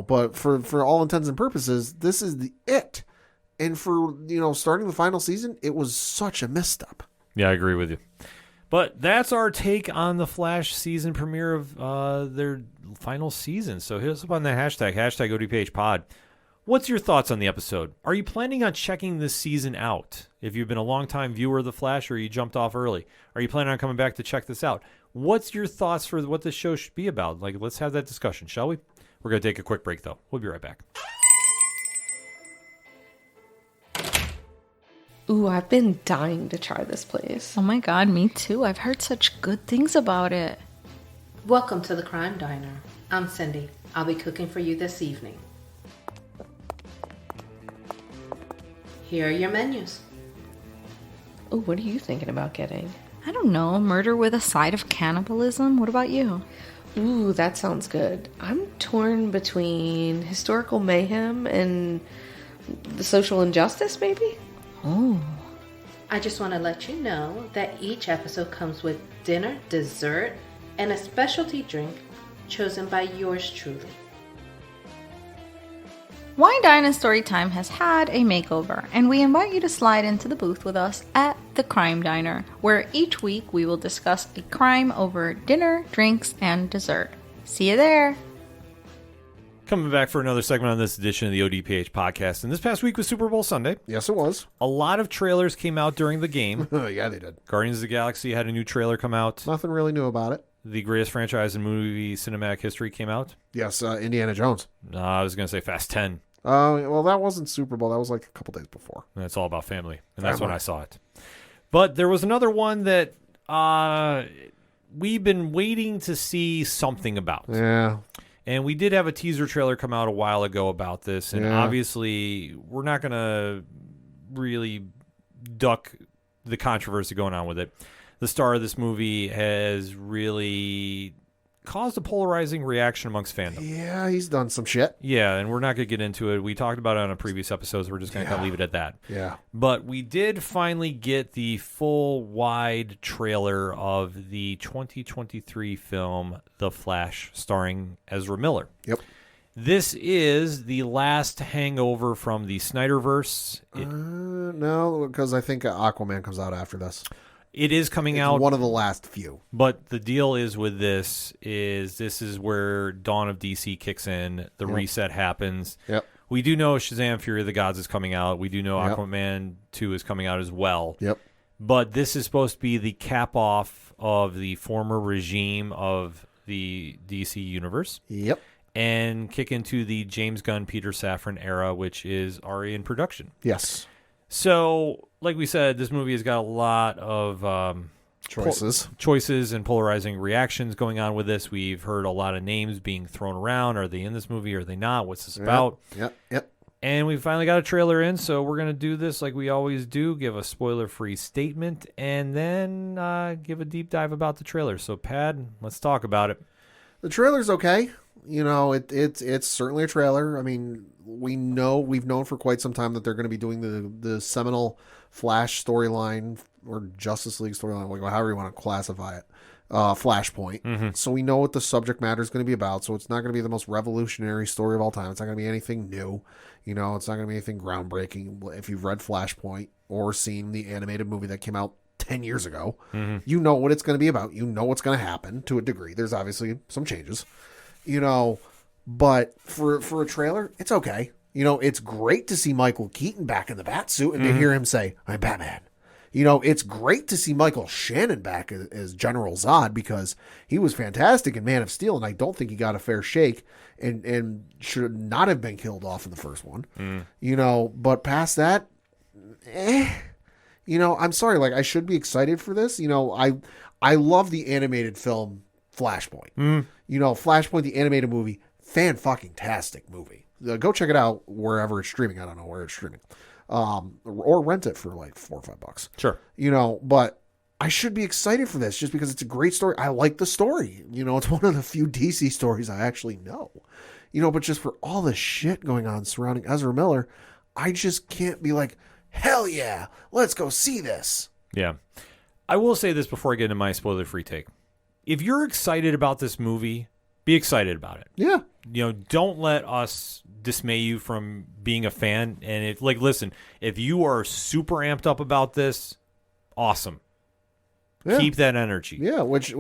But for all intents and purposes, this is the it. And for, starting the final season, it was such a misstep. Yeah, I agree with you. But that's our take on the Flash season premiere of their final season. So hit us up on the hashtag ODPH pod. What's your thoughts on the episode? Are you planning on checking this season out? If you've been a longtime viewer of The Flash or you jumped off early, are you planning on coming back to check this out? What's your thoughts for what this show should be about? Let's have that discussion, shall we? We're going to take a quick break, though. We'll be right back. Ooh, I've been dying to try this place. Oh my god, me too. I've heard such good things about it. Welcome to the Crime Diner. I'm Cindy. I'll be cooking for you this evening. Here are your menus. Ooh, what are you thinking about getting? I don't know, murder with a side of cannibalism? What about you? Ooh, that sounds good. I'm torn between historical mayhem and the social injustice, maybe? Oh. I just want to let you know that each episode comes with dinner, dessert, and a specialty drink chosen by yours truly. Wine Dine and Storytime has had a makeover, and we invite you to slide into the booth with us at the Crime Diner, where each week we will discuss a crime over dinner, drinks, and dessert. See you there! Coming back for another segment on this edition of the ODPH podcast. And this past week was Super Bowl Sunday. Yes, it was. A lot of trailers came out during the game. Yeah, they did. Guardians of the Galaxy had a new trailer come out. Nothing really new about it. The greatest franchise in movie cinematic history came out. Yes, Indiana Jones. I was going to say Fast 10. Well, that wasn't Super Bowl. That was like a couple days before. And it's all about family. And that's when I saw it. But there was another one that we've been waiting to see something about. Yeah. And we did have a teaser trailer come out a while ago about this. And obviously, we're not going to really duck the controversy going on with it. The star of this movie has really caused a polarizing reaction amongst fandom. Yeah, he's done some shit. Yeah, and we're not going to get into it. We talked about it on a previous episode, so we're just going to kind of leave it at that. Yeah. But we did finally get the full wide trailer of the 2023 film The Flash, starring Ezra Miller. Yep. This is the last hangover from the Snyderverse. No, because I think Aquaman comes out after this. It is coming It's out. one of the last few. But the deal is with this is where Dawn of DC kicks in. The reset happens. Yep. We do know Shazam! Fury of the Gods is coming out. We do know Aquaman 2 is coming out as well. Yep. But this is supposed to be the cap off of the former regime of the DC universe. Yep. And kick into the James Gunn, Peter Safran era, which is already in production. Yes. So, like we said, this movie has got a lot of choices and polarizing reactions going on with this. We've heard a lot of names being thrown around. Are they in this movie? Are they not? What's this about? Yep. And we finally got a trailer in, so we're going to do this like we always do, give a spoiler-free statement, and then give a deep dive about the trailer. So, Pad, let's talk about it. The trailer's okay. It's certainly a trailer. I mean, we've known for quite some time that they're going to be doing the seminal Flash storyline or Justice League storyline, however you want to classify it, Flashpoint. Mm-hmm. So we know what the subject matter is going to be about. So it's not going to be the most revolutionary story of all time. It's not going to be anything new. It's not going to be anything groundbreaking. If you've read Flashpoint or seen the animated movie that came out 10 years ago, you know what it's going to be about. You know what's going to happen to a degree. There's obviously some changes. You know, but for a trailer, it's okay. You know, it's great to see Michael Keaton back in the bat suit and to hear him say, "I'm Batman." You know, it's great to see Michael Shannon back as General Zod because he was fantastic in Man of Steel, and I don't think he got a fair shake and should not have been killed off in the first one. You know, but past that, you know, I'm sorry. Like, I should be excited for this. You know, I love the animated film Flashpoint. You know, Flashpoint, the animated movie, fan-fucking-tastic movie. Go check it out wherever it's streaming. I don't know where it's streaming. Or rent it for like $4 or $5. Sure. You know, but I should be excited for this just because it's a great story. I like the story. You know, it's one of the few DC stories I actually know. You know, but just for all the shit going on surrounding Ezra Miller, I just can't be like, hell yeah, let's go see this. Yeah. I will say this before I get into my spoiler-free take. If you're excited about this movie, be excited about it. Yeah. You know, don't let us dismay you from being a fan. And if, like, listen, if you are super amped up about this, awesome. Yeah. Keep that energy. Yeah, which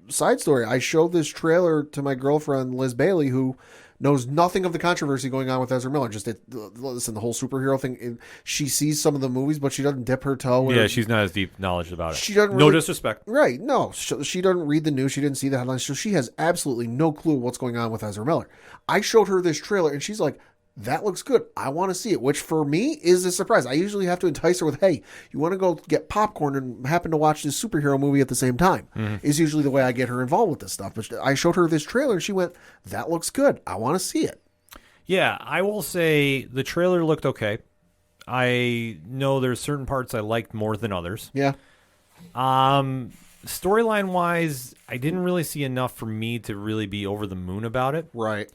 side story, I showed this trailer to my girlfriend Liz Bailey, who knows nothing of the controversy going on with Ezra Miller. Just listen, the whole superhero thing. She sees some of the movies, but she doesn't dip her toe. Yeah, she's not as deep knowledge about it. She doesn't. No Really, disrespect. right? No, she doesn't read the news. She didn't see the headlines, so she has absolutely no clue what's going on with Ezra Miller. I showed her this trailer, and she's like, "That looks good. I want to see it." Which for me is a surprise. I usually have to entice her with, "Hey, you want to go get popcorn and happen to watch this superhero movie at the same time?" Is usually the way I get her involved with this stuff. But I showed her this trailer, and she went, "That looks good. I want to see it." Yeah, I will say the trailer looked okay. I know there's certain parts I liked more than others. Yeah. Storyline wise, I didn't really see enough for me to really be over the moon about it. Right.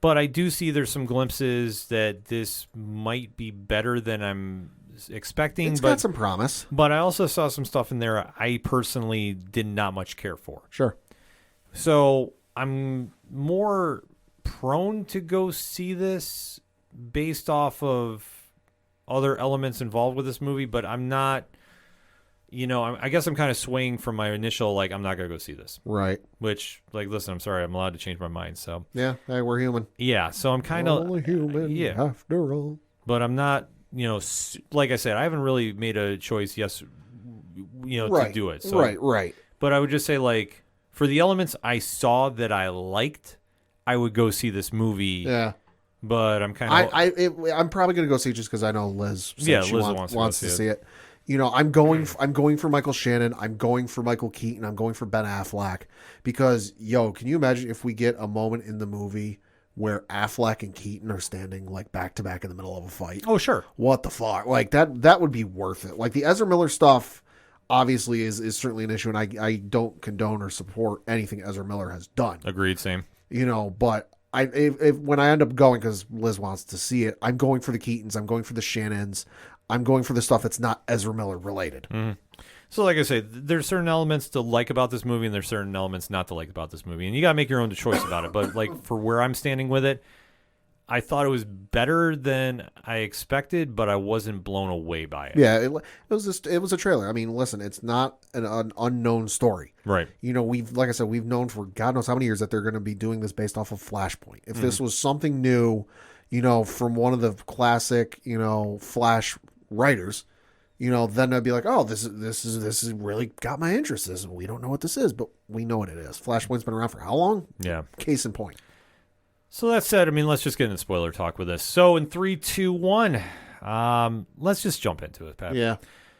But I do see there's some glimpses that this might be better than I'm expecting. It's but, got some promise. But I also saw some stuff in there I personally did not much care for. Sure. So I'm more prone to go see this based off of other elements involved with this movie, but I'm not, you know, I guess I'm kind of swaying from my initial, like, I'm not going to go see this. Right. Which, like, listen, I'm sorry, I'm allowed to change my mind, so. Yeah, hey, we're human. Yeah, so I'm kind of. Only human, yeah. after all. But I'm not, you know, like I said, I haven't really made a choice, to do it. So, Right. But I would just say, like, for the elements I saw that I liked, I would go see this movie. Yeah. But I'm kind of. I'm probably going to go see it just because I know Liz said Yeah, she Liz wants to see it. You know, I'm going for Michael Shannon. I'm going for Michael Keaton. I'm going for Ben Affleck because, can you imagine if we get a moment in the movie where Affleck and Keaton are standing like back to back in the middle of a fight? Oh, sure. What the fuck? Like that would be worth it. Like the Ezra Miller stuff obviously is certainly an issue, and I don't condone or support anything Ezra Miller has done. Agreed. Same. You know, but if when I end up going because Liz wants to see it, I'm going for the Keatons. I'm going for the Shannons. I'm going for the stuff that's not Ezra Miller related. Mm-hmm. So, like I say, there's certain elements to like about this movie, and there's certain elements not to like about this movie, and you gotta make your own choice about it. But like for where I'm standing with it, I thought it was better than I expected, but I wasn't blown away by it. Yeah, it was a trailer. I mean, listen, it's not an unknown story. Right. You know, like I said, we've known for God knows how many years that they're going to be doing this based off of Flashpoint. If this was something new, from one of the classic, Flash writers, then I'd be like, oh, this is really got my interest. We don't know what this is, but we know what it is. Flashpoint's been around for how long? Yeah. Case in point. So that said, I mean, let's just get into spoiler talk with this. So in 3, 2, 1, let's just jump into it, Pat. Yeah.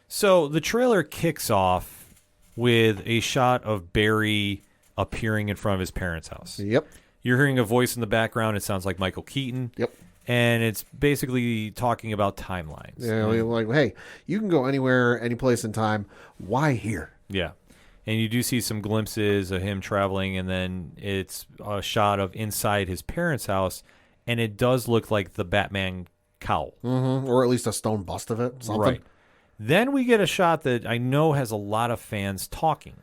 So the trailer kicks off with a shot of Barry appearing in front of his parents' house. Yep. You're hearing a voice in the background. It sounds like Michael Keaton. Yep. And it's basically talking about timelines. Yeah, like, hey, you can go anywhere, any place in time. Why here? Yeah. And you do see some glimpses of him traveling, and then it's a shot of inside his parents' house, and it does look like the Batman cowl. Mm-hmm. Or at least a stone bust of it. Something. Right. Then we get a shot that I know has a lot of fans talking.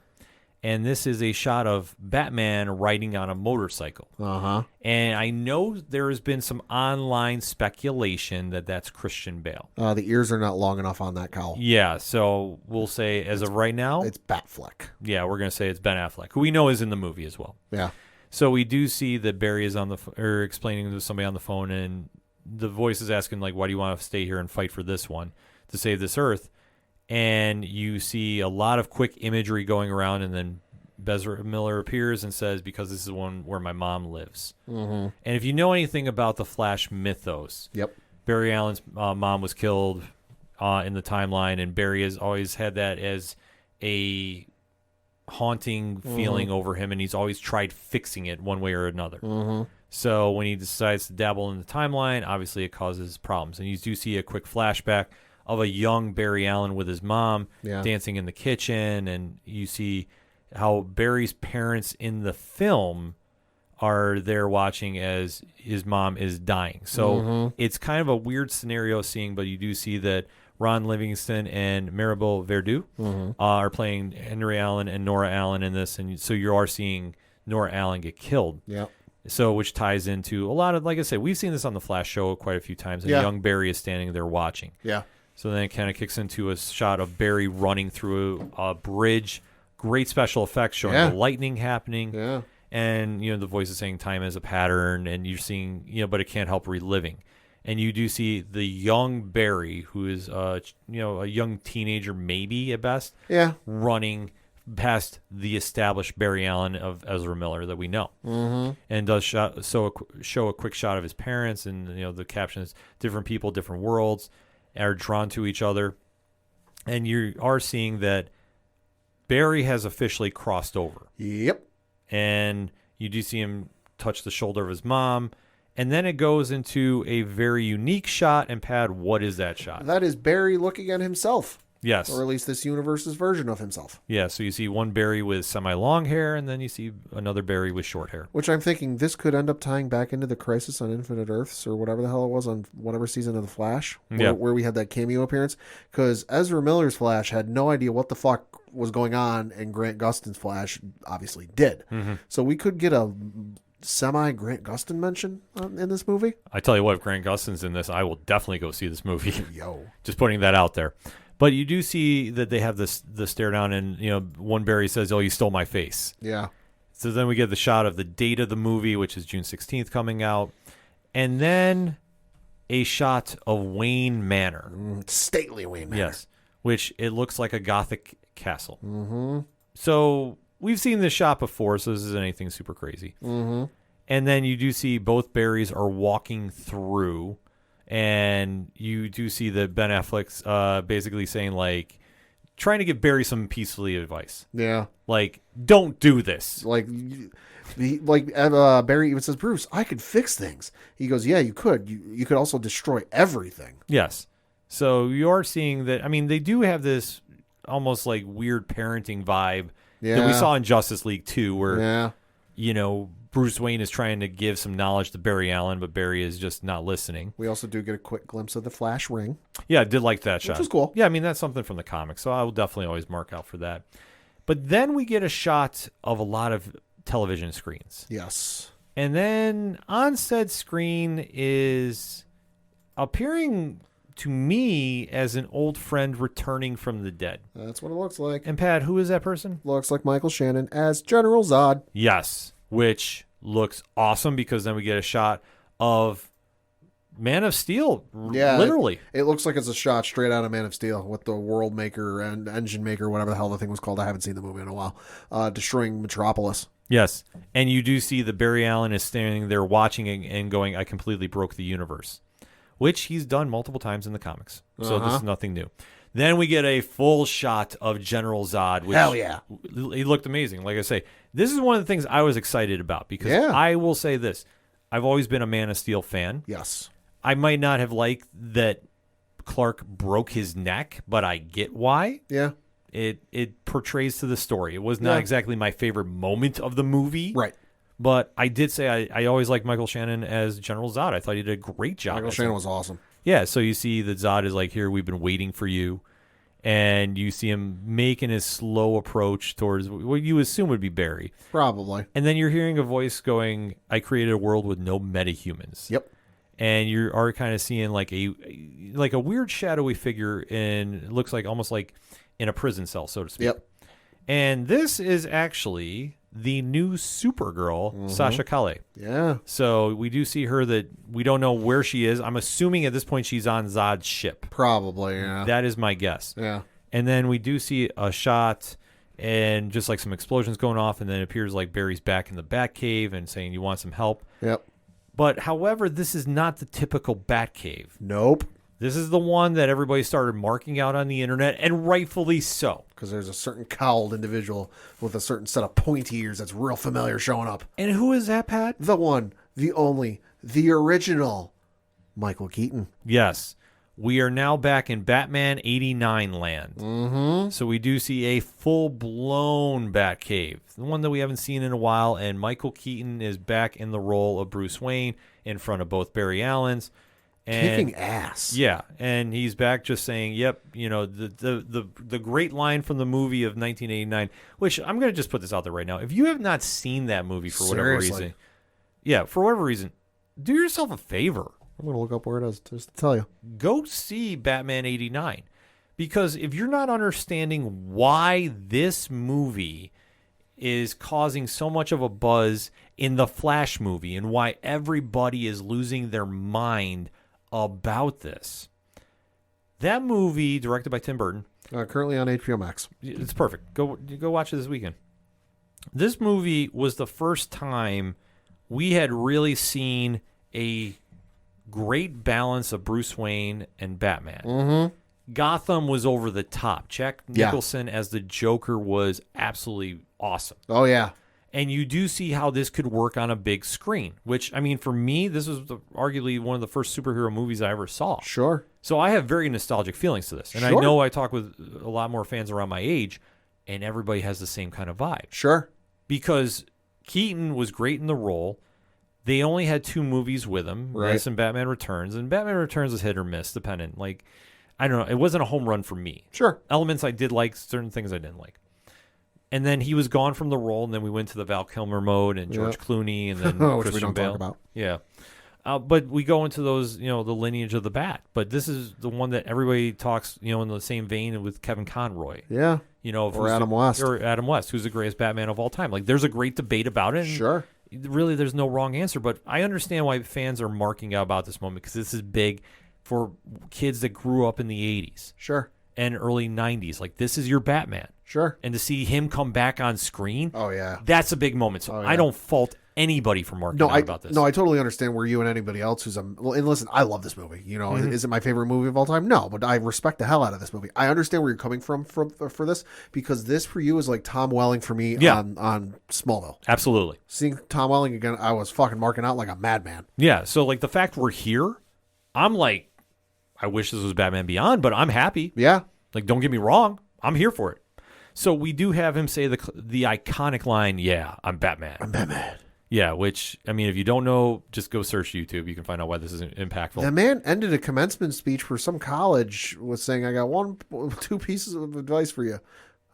And this is a shot of Batman riding on a motorcycle. Uh-huh. And I know there has been some online speculation that that's Christian Bale. The ears are not long enough on that cowl. Yeah, so we'll say as of right now, it's Batfleck. Yeah, we're going to say it's Ben Affleck, who we know is in the movie as well. Yeah. So we do see that Barry is on the or explaining to somebody on the phone, and the voice is asking like, "Why do you want to stay here and fight for this one to save this Earth?" And you see a lot of quick imagery going around, and then Ezra Miller appears and says, "Because this is one where my mom lives." Mm-hmm. And if you know anything about the Flash mythos, Yep. Barry Allen's mom was killed in the timeline, and Barry has always had that as a haunting feeling over him, and he's always tried fixing it one way or another. Mm-hmm. So when he decides to dabble in the timeline, obviously it causes problems. And you do see a quick flashback of a young Barry Allen with his mom dancing in the kitchen, and you see how Barry's parents in the film are there watching as his mom is dying. So it's kind of a weird scenario seeing, but you do see that Ron Livingston and Maribel Verdú are playing Henry Allen and Nora Allen in this, and so you are seeing Nora Allen get killed. Yep. So which ties into a lot of, like I said, we've seen this on the Flash show quite a few times, and young Barry is standing there watching. Yeah. So then it kind of kicks into a shot of Barry running through a bridge. Great special effects showing the lightning happening. Yeah. And, the voice is saying time is a pattern, and you're seeing, but it can't help reliving. And you do see the young Barry, who is, a young teenager maybe at best, running past the established Barry Allen of Ezra Miller that we know. Mm-hmm. And does show a quick shot of his parents, and, the caption is different people, different worlds are drawn to each other. And you are seeing that Barry has officially crossed over. Yep. And you do see him touch the shoulder of his mom. And then it goes into a very unique shot. And Pat, what is that shot? That is Barry looking at himself. Yes. Or at least this universe's version of himself. Yeah, so you see one Barry with semi-long hair, and then you see another Barry with short hair. Which I'm thinking this could end up tying back into the Crisis on Infinite Earths or whatever the hell it was on whatever season of The Flash, where we had that cameo appearance. Because Ezra Miller's Flash had no idea what the fuck was going on, and Grant Gustin's Flash obviously did. Mm-hmm. So we could get a semi-Grant Gustin mention in this movie. I tell you what, if Grant Gustin's in this, I will definitely go see this movie. Yo. Just putting that out there. But you do see that they have the stare down, and one Barry says, "Oh, you stole my face." Yeah. So then we get the shot of the date of the movie, which is June 16th coming out, and then a shot of Wayne Manor. Stately Wayne Manor. Yes, which it looks like a Gothic castle. Mm-hmm. So we've seen this shot before, so this isn't anything super crazy. Mm-hmm. And then you do see both Barrys are walking through. And you do see that Ben Affleck's basically saying, like, trying to give Barry some peacefully advice. Yeah. Like, don't do this. Barry even says, "Bruce, I could fix things." He goes, "Yeah, you could. You could also destroy everything." Yes. So you're seeing that, they do have this almost like weird parenting vibe that we saw in Justice League 2 where, Bruce Wayne is trying to give some knowledge to Barry Allen, but Barry is just not listening. We also do get a quick glimpse of the Flash ring. Yeah, I did like that shot. Which was cool. Yeah, that's something from the comics, so I will definitely always mark out for that. But then we get a shot of a lot of television screens. Yes. And then on said screen is appearing to me as an old friend returning from the dead. That's what it looks like. And Pat, who is that person? Looks like Michael Shannon as General Zod. Yes, which looks awesome because then we get a shot of Man of Steel, literally. It looks like it's a shot straight out of Man of Steel with the World Maker and Engine Maker, whatever the hell the thing was called. I haven't seen the movie in a while. Destroying Metropolis. Yes, and you do see that Barry Allen is standing there watching and going, "I completely broke the universe," which he's done multiple times in the comics. So this is nothing new. Then we get a full shot of General Zod. Which hell yeah. He looked amazing. Like I say, this is one of the things I was excited about because I will say this. I've always been a Man of Steel fan. Yes. I might not have liked that Clark broke his neck, but I get why. Yeah. It portrays to the story. It was not exactly my favorite moment of the movie. Right. But I did say I always liked Michael Shannon as General Zod. I thought he did a great job. Michael Shannon was awesome. Yeah, so you see that Zod is like, "Here, we've been waiting for you." And you see him making his slow approach towards what you assume would be Barry. Probably. And then you're hearing a voice going, "I created a world with no metahumans." Yep. And you are kind of seeing like a weird shadowy figure it looks like almost like in a prison cell, so to speak. Yep. And this is actually the new Supergirl, Sasha Calle. Yeah. So we do see her that we don't know where she is. I'm assuming at this point she's on Zod's ship. Probably, yeah. That is my guess. Yeah. And then we do see a shot and just like some explosions going off, and then it appears like Barry's back in the Batcave and saying, you want some help? Yep. But however, this is not the typical Batcave. Nope. This is the one that everybody started marking out on the internet, and rightfully so. Because there's a certain cowled individual with a certain set of pointy ears that's real familiar showing up. And who is that, Pat? The one, the only, the original, Michael Keaton. Yes. We are now back in Batman 89 land. Mm-hmm. So we do see a full-blown Batcave, the one that we haven't seen in a while, and Michael Keaton is back in the role of Bruce Wayne in front of both Barry Allens. And, Kicking ass. Yeah, and he's back just saying, yep, you know, the great line from the movie of 1989, which I'm going to just put this out there right now. If you have not seen that movie for whatever reason, for whatever reason, do yourself a favor. I'm going to look up where it is just to tell you. Go see Batman 89. Because if you're not understanding why this movie is causing so much of a buzz in the Flash movie and why everybody is losing their mind about this. That movie, directed by Tim Burton. Currently on HBO Max. It's perfect. Go watch it this weekend. This movie was the first time we had really seen a great balance of Bruce Wayne and Batman. Mm-hmm. Gotham was over the top. Jack Nicholson as the Joker was absolutely awesome. Oh, yeah. And you do see how this could work on a big screen, which, I mean, for me, this was arguably one of the first superhero movies I ever saw. Sure. So I have very nostalgic feelings to this. And Sure. I know I talk with a lot more fans around my age, and everybody has the same kind of vibe. Sure. Because Keaton was great in the role. They only had 2 movies with him, Right. this and Batman Returns. And Batman Returns was hit or miss, dependent. Like, I don't know. It wasn't a home run for me. Sure. Elements I did like, certain things I didn't like. And then he was gone from the role, and then we went to the Val Kilmer mode and George Clooney, and then Which Christian we don't Bale. talk about. Yeah. But we go into those, you know, the lineage of the Bat. But this is the one that everybody talks, you know, in the same vein with Kevin Conroy. Yeah. You know, Or Adam West. Or Adam West, who's the greatest Batman of all time. Like, there's a great debate about it. and Sure. Really, there's no wrong answer. But I understand why fans are marking out about this moment, because this is big for kids that grew up in the 80s Sure. and early 90s. Like, this is your Batman. Sure. And to see him come back on screen, Oh, yeah. that's a big moment. So yeah. I don't fault anybody for marking out about this. No, I totally understand where you and anybody else who's well, and listen, I love this movie. You know, Mm-hmm. is it my favorite movie of all time? No, but I respect the hell out of this movie. I understand where you're coming from for this, because this for you is like Tom Welling for me on Smallville. Absolutely. Seeing Tom Welling again, I was fucking marking out like a madman. Yeah. So, like, the fact we're here, I'm like, I wish this was Batman Beyond, but I'm happy. Yeah. Like, don't get me wrong. I'm here for it. So we do have him say the iconic line, yeah, I'm Batman. I'm Batman. Yeah, which, I mean, if you don't know, just go search YouTube. You can find out why this is impactful. The man ended a commencement speech for some college with saying, I got 2 pieces of advice for you.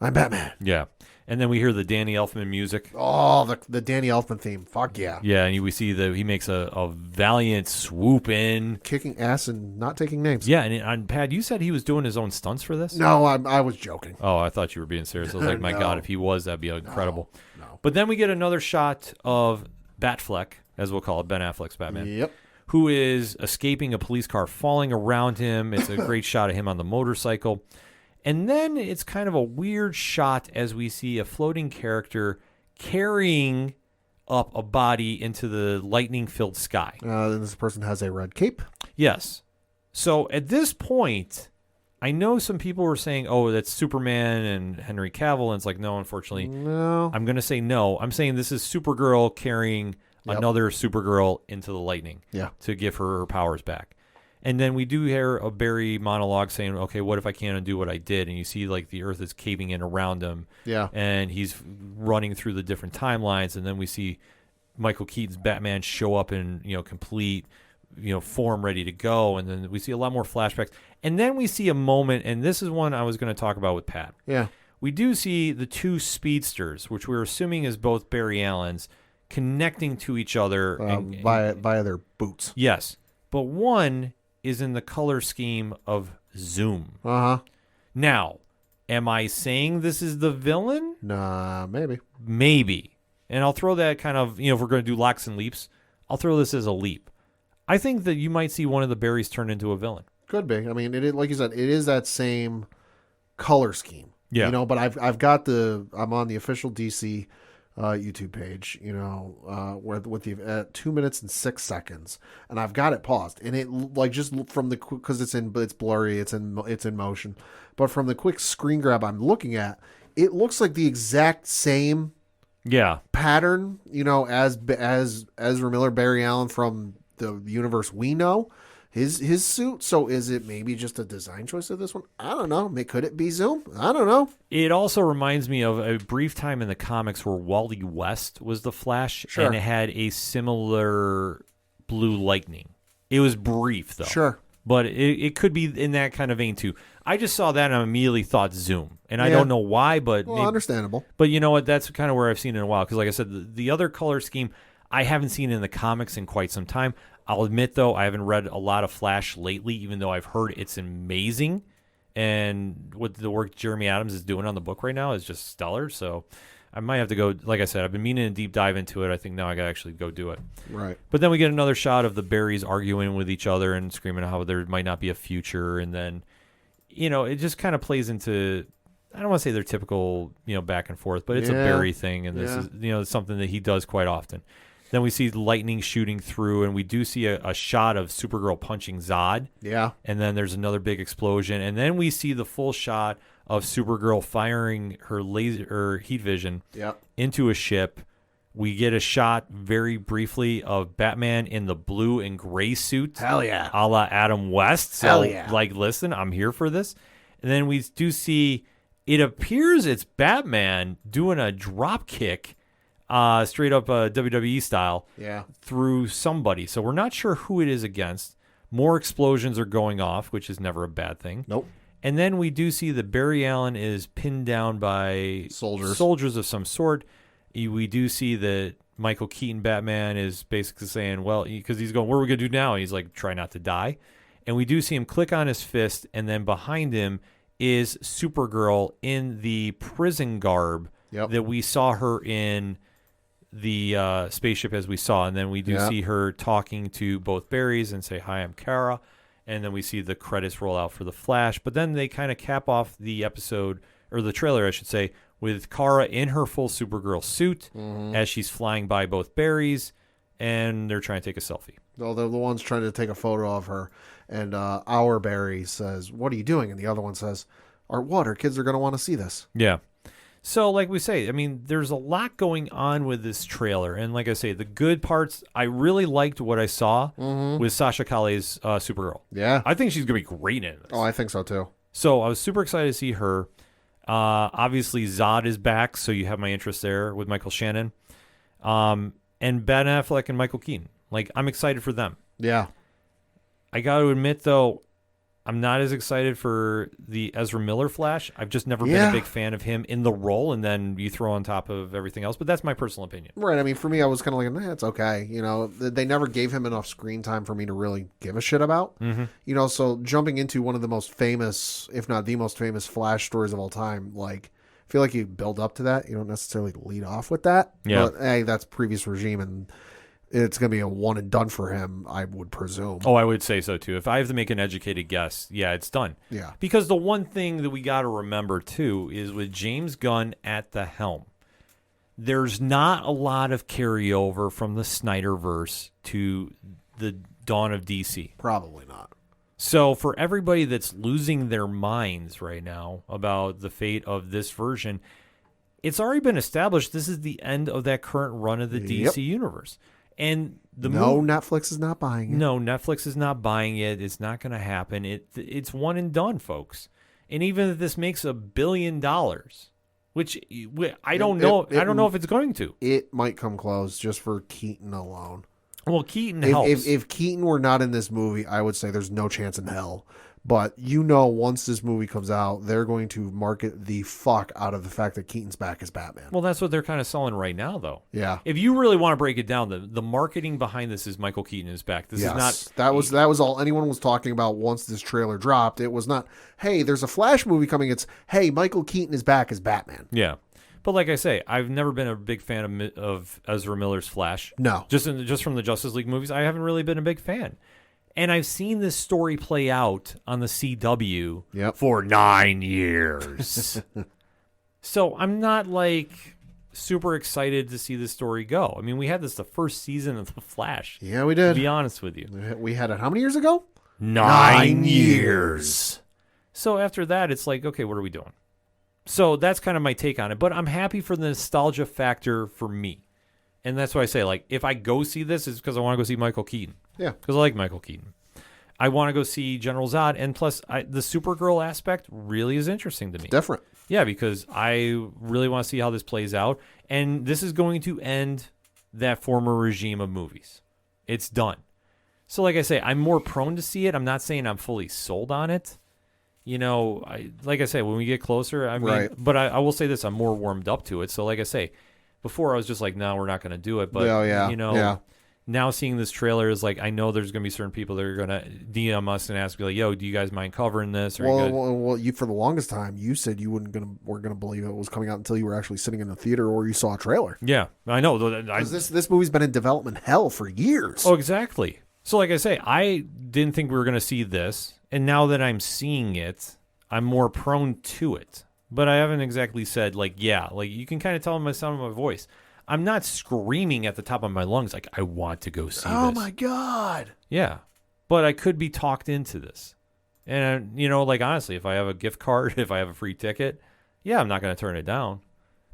I'm Batman. Yeah. And then we hear the Danny Elfman music. Oh, the Danny Elfman theme. Fuck yeah. Yeah, and we see he makes a valiant swoop in. Kicking ass and not taking names. Yeah, and Pat, you said he was doing his own stunts for this? No, I was joking. Oh, I thought you were being serious. I was like, my No. God, if he was, that'd be incredible. No. But then we get another shot of Batfleck, as we'll call it, Ben Affleck's Batman, Yep. who is escaping a police car falling around him. It's a great shot of him on the motorcycle. And then it's kind of a weird shot as we see a floating character carrying up a body into the lightning-filled sky. This person has a red cape. Yes. So at this point, I know some people were saying, oh, that's Superman and Henry Cavill. And it's like, no, unfortunately. No. I'm going to say no. I'm saying this is Supergirl carrying another Supergirl into the lightning to give her powers back. And then we do hear a Barry monologue saying, okay, what if I can't undo what I did? And you see, like, the earth is caving in around him. Yeah. And he's running through the different timelines. And then we see Michael Keaton's Batman show up in, you know, complete, you know, form, ready to go. And then we see a lot more flashbacks. And then we see a moment, and this is one I was going to talk about with Pat. Yeah. We do see the 2 speedsters, which we're assuming is both Barry Allen's, connecting to each other. Via their boots. Yes. But one is in the color scheme of Zoom. Uh-huh. Now, am I saying this is the villain? Nah, maybe. Maybe. And I'll throw that kind of, if we're going to do locks and leaps, I'll throw this as a leap. I think that you might see one of the berries turn into a villain. Could be. I mean, like you said, it is that same color scheme. Yeah. But I'm on the official DC YouTube page, with the 2 minutes and 6 seconds, and I've got it paused, and it like just from the because it's blurry, it's in motion, but from the quick screen grab I'm looking at, it looks like the exact same pattern, as Ezra Miller, Barry Allen from the universe we know. His suit. So is it maybe just a design choice of this one? I don't know. Could it be Zoom? I don't know. It also reminds me of a brief time in the comics where Wally West was the Flash, and it had a similar blue lightning. It was brief, though. Sure. But it could be in that kind of vein, too. I just saw that and I immediately thought Zoom. And I don't know why, but... Well, understandable. But you know what? That's kind of where I've seen it in a while. Because like I said, the other color scheme, I haven't seen in the comics in quite some time. I'll admit, though, I haven't read a lot of Flash lately, even though I've heard it's amazing. And what the work Jeremy Adams is doing on the book right now is just stellar. So I might have to go, like I said, I've been meaning to deep dive into it. I think now I got to actually go do it. Right. But then we get another shot of the berries arguing with each other and screaming how there might not be a future. And then, it just kind of plays into, I don't want to say they're typical, back and forth, but it's a berry thing. And this is, it's something that he does quite often. Then we see lightning shooting through, and we do see a shot of Supergirl punching Zod. Yeah. And then there's another big explosion. And then we see the full shot of Supergirl firing her laser or heat vision into a ship. We get a shot very briefly of Batman in the blue and gray suit. Hell yeah. A la Adam West. So, Hell yeah. listen, I'm here for this. And then we do see, it appears it's Batman doing a drop kick. Straight up WWE style through somebody. So we're not sure who it is against. More explosions are going off, which is never a bad thing. Nope. And then we do see that Barry Allen is pinned down by soldiers of some sort. We do see that Michael Keaton Batman is basically saying, well, because he's going, what are we going to do now? And he's like, try not to die. And we do see him click on his fist, and then behind him is Supergirl in the prison garb that we saw her in the spaceship as we saw, and then we do see her talking to both berries and say, hi, I'm Kara, and then we see the credits roll out for the Flash, but then they kind of cap off the episode, or the trailer I should say, with Kara in her full Supergirl suit as she's flying by both berries, and they're trying to take a selfie. Well, they're the ones trying to take a photo of her, and our Barry says, what are you doing? And the other one says, our kids are going to want to see this. Yeah. So, like we say, I mean, there's a lot going on with this trailer. And like I say, the good parts, I really liked what I saw with Sasha Calle's Supergirl. Yeah. I think she's going to be great in this. Oh, I think so, too. So, I was super excited to see her. Obviously, Zod is back, so you have my interest there with Michael Shannon. And Ben Affleck and Michael Keaton. Like, I'm excited for them. Yeah. I got to admit, though, I'm not as excited for the Ezra Miller Flash. I've just never been a big fan of him in the role, and then you throw on top of everything else. But that's my personal opinion. Right. I mean, for me, I was kind of like, it's okay. They never gave him enough screen time for me to really give a shit about. Mm-hmm. So jumping into one of the most famous, if not the most famous Flash stories of all time, like, I feel like you build up to that. You don't necessarily lead off with that. Yeah. But, hey, that's previous regime, and it's going to be a one and done for him, I would presume. Oh, I would say so, too. If I have to make an educated guess, it's done. Yeah. Because the one thing that we got to remember, too, is with James Gunn at the helm, there's not a lot of carryover from the Snyderverse to the dawn of DC. Probably not. So for everybody that's losing their minds right now about the fate of this version, it's already been established this is the end of that current run of the DC universe. And Netflix is not buying it. No, Netflix is not buying it. It's not going to happen. It's one and done, folks. And even if this makes $1 billion, which I don't know, I don't know if it's going to. It might come close just for Keaton alone. Well, Keaton helps. If Keaton were not in this movie, I would say there's no chance in hell. But once this movie comes out, they're going to market the fuck out of the fact that Keaton's back as Batman. Well, that's what they're kind of selling right now, though. Yeah. If you really want to break it down, the marketing behind this is Michael Keaton is back. This is not. That was all anyone was talking about once this trailer dropped. It was not, hey, there's a Flash movie coming. It's, hey, Michael Keaton is back as Batman. Yeah. But like I say, I've never been a big fan of Ezra Miller's Flash. No. Just from the Justice League movies, I haven't really been a big fan. And I've seen this story play out on the CW for 9 years. So I'm not like super excited to see this story go. I mean, we had this the first season of The Flash. Yeah, we did. To be honest with you. We had it how many years ago? 9 years. So after that, it's like, okay, what are we doing? So that's kind of my take on it. But I'm happy for the nostalgia factor for me. And that's why I say, like, if I go see this, it's because I want to go see Michael Keaton. Yeah. Because I like Michael Keaton. I want to go see General Zod. And plus, the Supergirl aspect really is interesting to me. Different. Yeah, because I really want to see how this plays out. And this is going to end that former regime of movies. It's done. So like I say, I'm more prone to see it. I'm not saying I'm fully sold on it. You know, like I say, when we get closer, I mean, Right. But I will say this, I'm more warmed up to it. So like I say, before I was just like, no, we're not going to do it. But, you know, now seeing this trailer is like, I know there's going to be certain people that are going to DM us and ask me like, yo, do you guys mind covering this? Or Well, you for the longest time, you said you weren't gonna believe it was coming out until you were actually sitting in the theater or you saw a trailer. Yeah, I know. 'Cause this movie's been in development hell for years. Oh, exactly. So like I say, I didn't think we were going to see this. And now that I'm seeing it, I'm more prone to it. But I haven't exactly said like, yeah, like you can kind of tell in the sound of my voice. I'm not screaming at the top of my lungs like I want to go see this. Oh my God. Yeah. But I could be talked into this. And, you know, like honestly, if I have a gift card, if I have a free ticket, yeah, I'm not going to turn it down.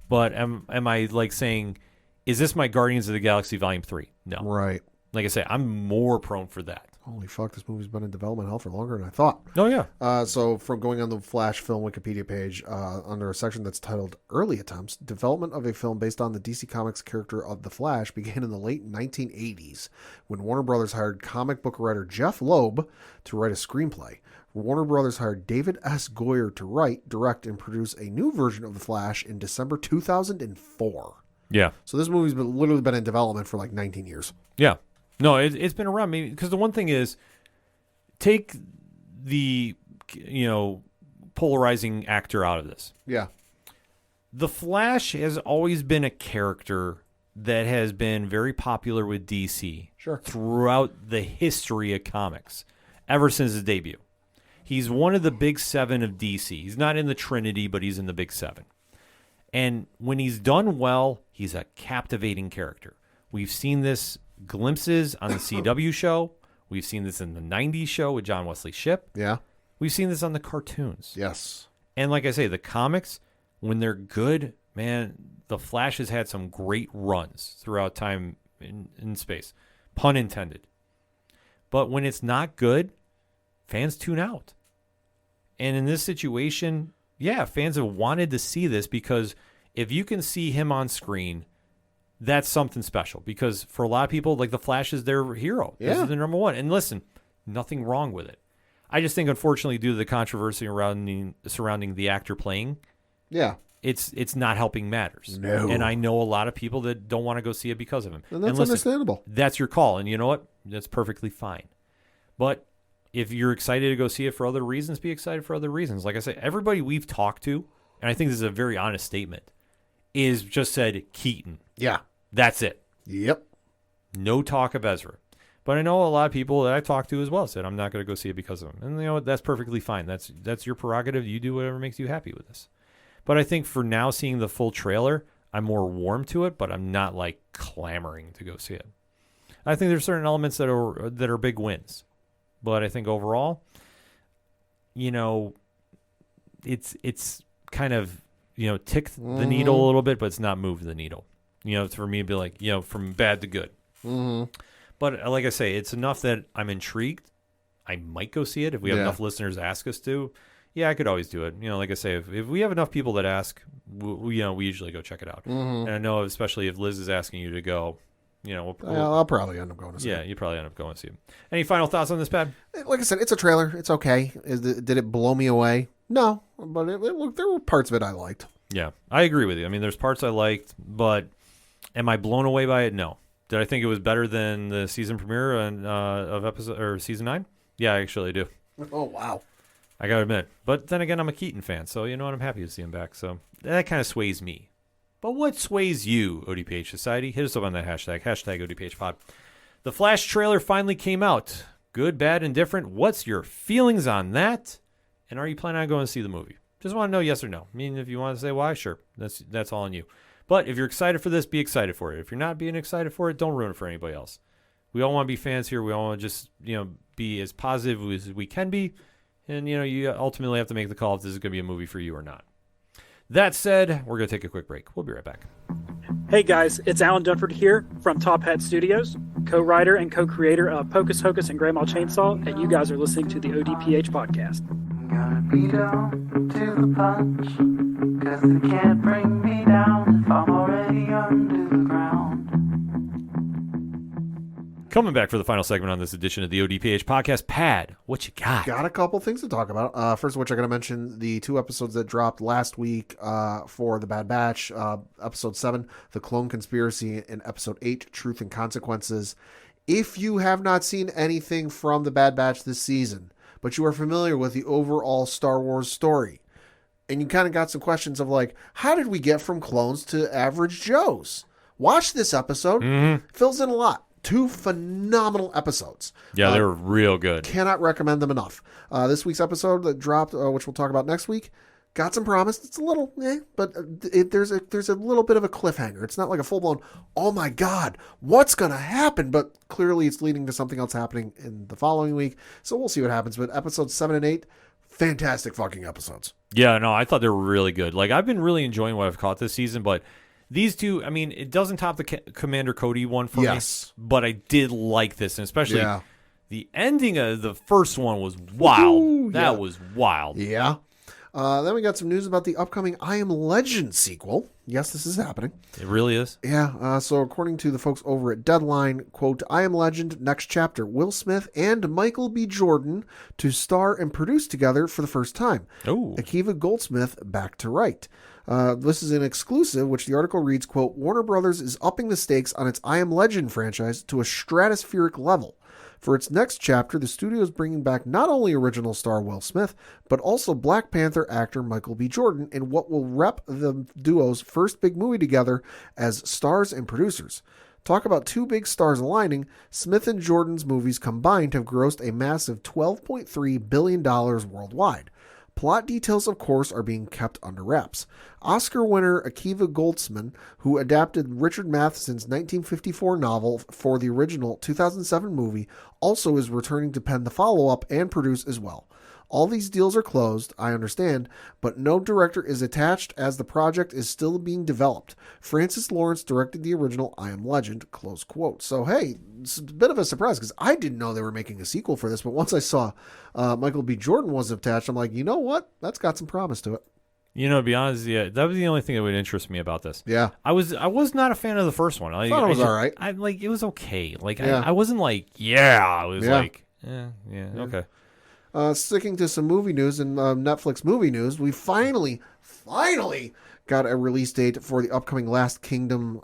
But am I like saying, is this my Guardians of the Galaxy Volume 3? No. Right. Like I say, I'm more prone for that. Holy fuck, this movie's been in development hell for longer than I thought. Oh, yeah. So from going on the Flash film Wikipedia page, under a section that's titled Early Attempts, development of a film based on the DC Comics character of The Flash began in the late 1980s when Warner Brothers hired comic book writer Jeff Loeb to write a screenplay. Warner Brothers hired David S. Goyer to write, direct, and produce a new version of The Flash in December 2004. Yeah. So this movie's literally been in development for like 19 years. Yeah. No, it's been around. Maybe because the one thing is, take the, you know, polarizing actor out of this. Yeah. The Flash has always been a character that has been very popular with DC throughout the history of comics, ever since his debut. He's one of the big seven of DC. He's not in the Trinity, but he's in the big seven. And when he's done well, he's a captivating character. We've seen this glimpses on the CW show. We've seen this in the 90s show with John Wesley Shipp. Yeah. We've seen this on the cartoons. Yes. And like I say, the comics, when they're good, man, the Flash has had some great runs throughout time in space. Pun intended. But when it's not good, fans tune out. And in this situation, yeah, fans have wanted to see this because if you can see him on screen, that's something special. Because for a lot of people, like the Flash is their hero. Yeah. This is their number one. And listen, nothing wrong with it. I just think, unfortunately, due to the controversy surrounding the actor playing, it's not helping matters. No. And I know a lot of people that don't want to go see it because of him. And that's listen, understandable. That's your call. And you know what? That's perfectly fine. But if you're excited to go see it for other reasons, be excited for other reasons. Like I said, everybody we've talked to, and I think this is a very honest statement, is just said Keaton. Yeah. That's it. Yep. No talk of Ezra. But I know a lot of people that I talked to as well said, I'm not going to go see it because of him. And you know what? That's perfectly fine. That's your prerogative. You do whatever makes you happy with this. But I think for now, seeing the full trailer, I'm more warm to it, but I'm not like clamoring to go see it. I think there's certain elements that are big wins. But I think overall, you know, it's kind of, you know, ticked the needle a little bit, but it's not moved the needle. You know, for me to be like, you know, from bad to good. Mm-hmm. But like I say, it's enough that I'm intrigued. I might go see it if we have enough listeners ask us to. Yeah, I could always do it. You know, like I say, if we have enough people that ask, we usually go check it out. Mm-hmm. And I know, especially if Liz is asking you to go, you know, I'll probably end up going to see it. Yeah, you probably end up going to see it. Any final thoughts on this, Pat? Like I said, it's a trailer. It's okay. Did it blow me away? No, but there were parts of it I liked. Yeah, I agree with you. I mean, there's parts I liked, but am I blown away by it? No. Did I think it was better than the season premiere of episode or season 9? Yeah, I actually do. Oh, wow. I gotta admit. But then again, I'm a Keaton fan, so you know what? I'm happy to see him back. So that kind of sways me. But what sways you, ODPH Society? Hit us up on that hashtag ODPHpod. The Flash trailer finally came out. Good, bad, indifferent. What's your feelings on that? And are you planning on going to see the movie? Just want to know yes or no. I mean, if you want to say why, sure. That's all on you. But if you're excited for this, be excited for it. If you're not being excited for it, don't ruin it for anybody else. We all want to be fans here. We all want to just, be as positive as we can be. And, you ultimately have to make the call if this is going to be a movie for you or not. That said, we're going to take a quick break. We'll be right back. Hey guys, it's Alan Dunford here from Top Hat Studios, co-writer and co-creator of Pocus Hocus and Grandma Chainsaw, and you guys are listening to the ODPH podcast. Gonna be down to the punch, 'cause they can't bring me down if I'm already under the ground. Coming back for the final segment on this edition of the ODPH podcast. Pad, what you got? Got a couple things to talk about. First of which, I got to mention the 2 episodes that dropped last week for The Bad Batch. Episode 7, The Clone Conspiracy, and Episode 8, Truth and Consequences. If you have not seen anything from The Bad Batch this season, but you are familiar with the overall Star Wars story, and you kind of got some questions of like, how did we get from clones to average Joes? Watch this episode. Fills in a lot. 2 phenomenal episodes. Yeah, they were real good. Cannot recommend them enough. This week's episode that dropped, which we'll talk about next week, got some promise. It's a little, but there's a little bit of a cliffhanger. It's not like a full-blown, oh my God, what's going to happen? But clearly it's leading to something else happening in the following week. So we'll see what happens. But episodes 7 and 8, fantastic fucking episodes. Yeah, no, I thought they were really good. Like, I've been really enjoying what I've caught this season, but these 2, I mean, it doesn't top the Commander Cody one for me, but I did like this, and especially the ending of the first one was wild. Ooh, that was wild. Yeah. Then we got some news about the upcoming I Am Legend sequel. Yes, this is happening. It really is. Yeah. So according to the folks over at Deadline, quote, I Am Legend next chapter, Will Smith and Michael B. Jordan to star and produce together for the first time. Oh. Akiva Goldsmith back to write. This is an exclusive, which the article reads, quote, Warner Brothers is upping the stakes on its I Am Legend franchise to a stratospheric level. For its next chapter, the studio is bringing back not only original star Will Smith, but also Black Panther actor Michael B. Jordan in what will rep the duo's first big movie together as stars and producers. Talk about 2 big stars aligning. Smith and Jordan's movies combined have grossed a massive $12.3 billion worldwide. Plot details, of course, are being kept under wraps. Oscar winner Akiva Goldsman, who adapted Richard Matheson's 1954 novel for the original 2007 movie, also is returning to pen the follow-up and produce as well. All these deals are closed, I understand, but no director is attached as the project is still being developed. Francis Lawrence directed the original I Am Legend, close quote. So, hey, it's a bit of a surprise because I didn't know they were making a sequel for this, but once I saw Michael B. Jordan was attached, I'm like, you know what? That's got some promise to it. To be honest, yeah, that was the only thing that would interest me about this. Yeah. I was not a fan of the first one. I thought it was all right. It was okay. Like, Yeah. I wasn't like, I was like, okay. Sticking to some movie news and Netflix movie news, we finally got a release date for the upcoming Last Kingdom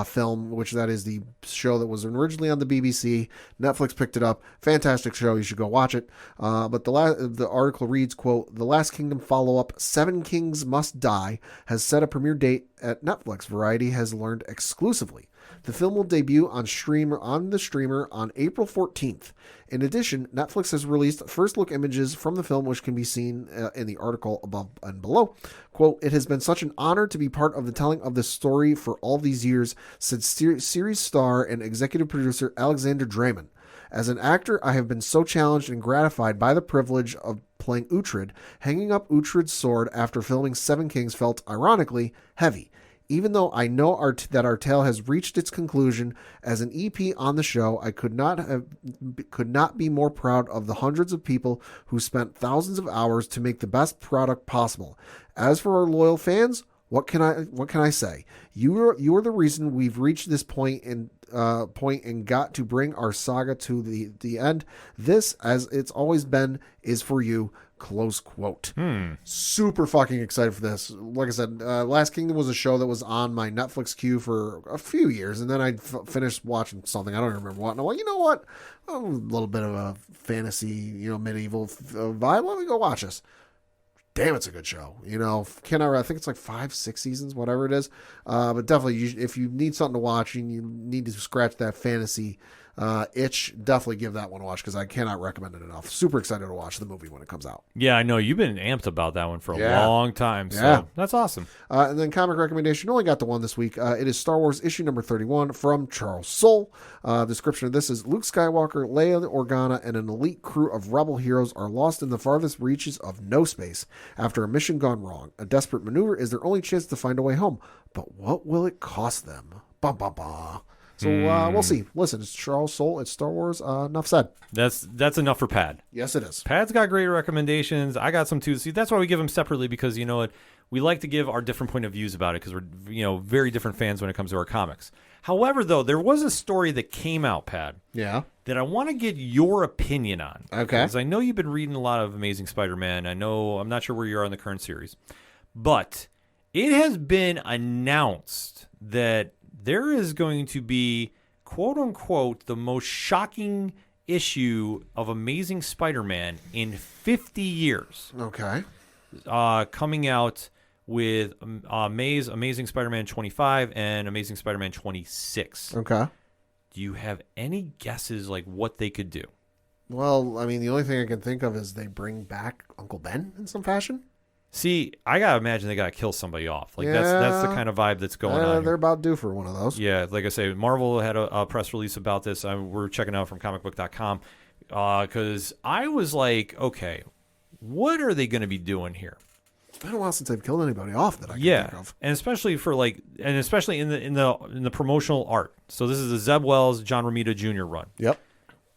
film, which that is the show that was originally on the BBC. Netflix picked it up. Fantastic show. You should go watch it. But the article reads, quote, The Last Kingdom follow-up, Seven Kings Must Die, has set a premiere date at Netflix, Variety has learned exclusively. The film will debut on the streamer on April 14th. In addition, Netflix has released first-look images from the film, which can be seen in the article above and below. Quote, It has been such an honor to be part of the telling of this story for all these years, said series star and executive producer Alexander Draymond. As an actor, I have been so challenged and gratified by the privilege of playing Uhtred. Hanging up Uhtred's sword after filming Seven Kings felt, ironically, heavy. Even though I know that our tale has reached its conclusion as an EP on the show, I could not be more proud of the hundreds of people who spent thousands of hours to make the best product possible. As for our loyal fans, what can I say? You are the reason we've reached this point and got to bring our saga to the end. This, as it's always been, is for you. Close quote. Super fucking excited for this. Like I said, Last Kingdom was a show that was on my Netflix queue for a few years, and then I finished watching something. I don't even remember what. And I'm like, you know what? A little bit of a fantasy, medieval vibe. Let me go watch this. damn, it's a good show. I think it's like 5-6 seasons, whatever it is. But definitely, if you need something to watch and you need to scratch that fantasy itch, definitely give that one a watch because I cannot recommend it enough. Super excited to watch the movie when it comes out. Yeah, I know. You've been amped about that one for a long time. So Yeah. that's awesome. And then comic recommendation, only got the one this week. It is Star Wars issue number 31 from Charles Soule. Description of this is Luke Skywalker, Leia Organa, and an elite crew of rebel heroes are lost in the farthest reaches of no space after a mission gone wrong. A desperate maneuver is their only chance to find a way home. But what will it cost them? Bum, bum, bum. So we'll see. Listen, it's Charles Soule. It's Star Wars. Enough said. That's enough for Pad. Yes, it is. Pad's got great recommendations. I got some too. See, that's why we give them separately because you know what? We like to give our different point of views about it because we're very different fans when it comes to our comics. However, though, there was a story that came out, Pad. Yeah. That I want to get your opinion on. Okay. Because I know you've been reading a lot of Amazing Spider-Man. I'm not sure where you are in the current series, but it has been announced that there is going to be, quote unquote, the most shocking issue of Amazing Spider-Man in 50 years. Okay. Coming out with Amazing Spider-Man 25 and Amazing Spider-Man 26. Okay. Do you have any guesses like what they could do? Well, I mean, the only thing I can think of is they bring back Uncle Ben in some fashion. See, I gotta imagine they gotta kill somebody off. Like that's the kind of vibe that's going on. They're about due for one of those. Yeah, like I say, Marvel had a press release about this. We're checking out from comicbook.com because I was like, okay, what are they going to be doing here? It's been a while since they've killed anybody off that I can think of. And especially in the promotional art. So this is the Zeb Wells, John Romita Jr. run. Yep.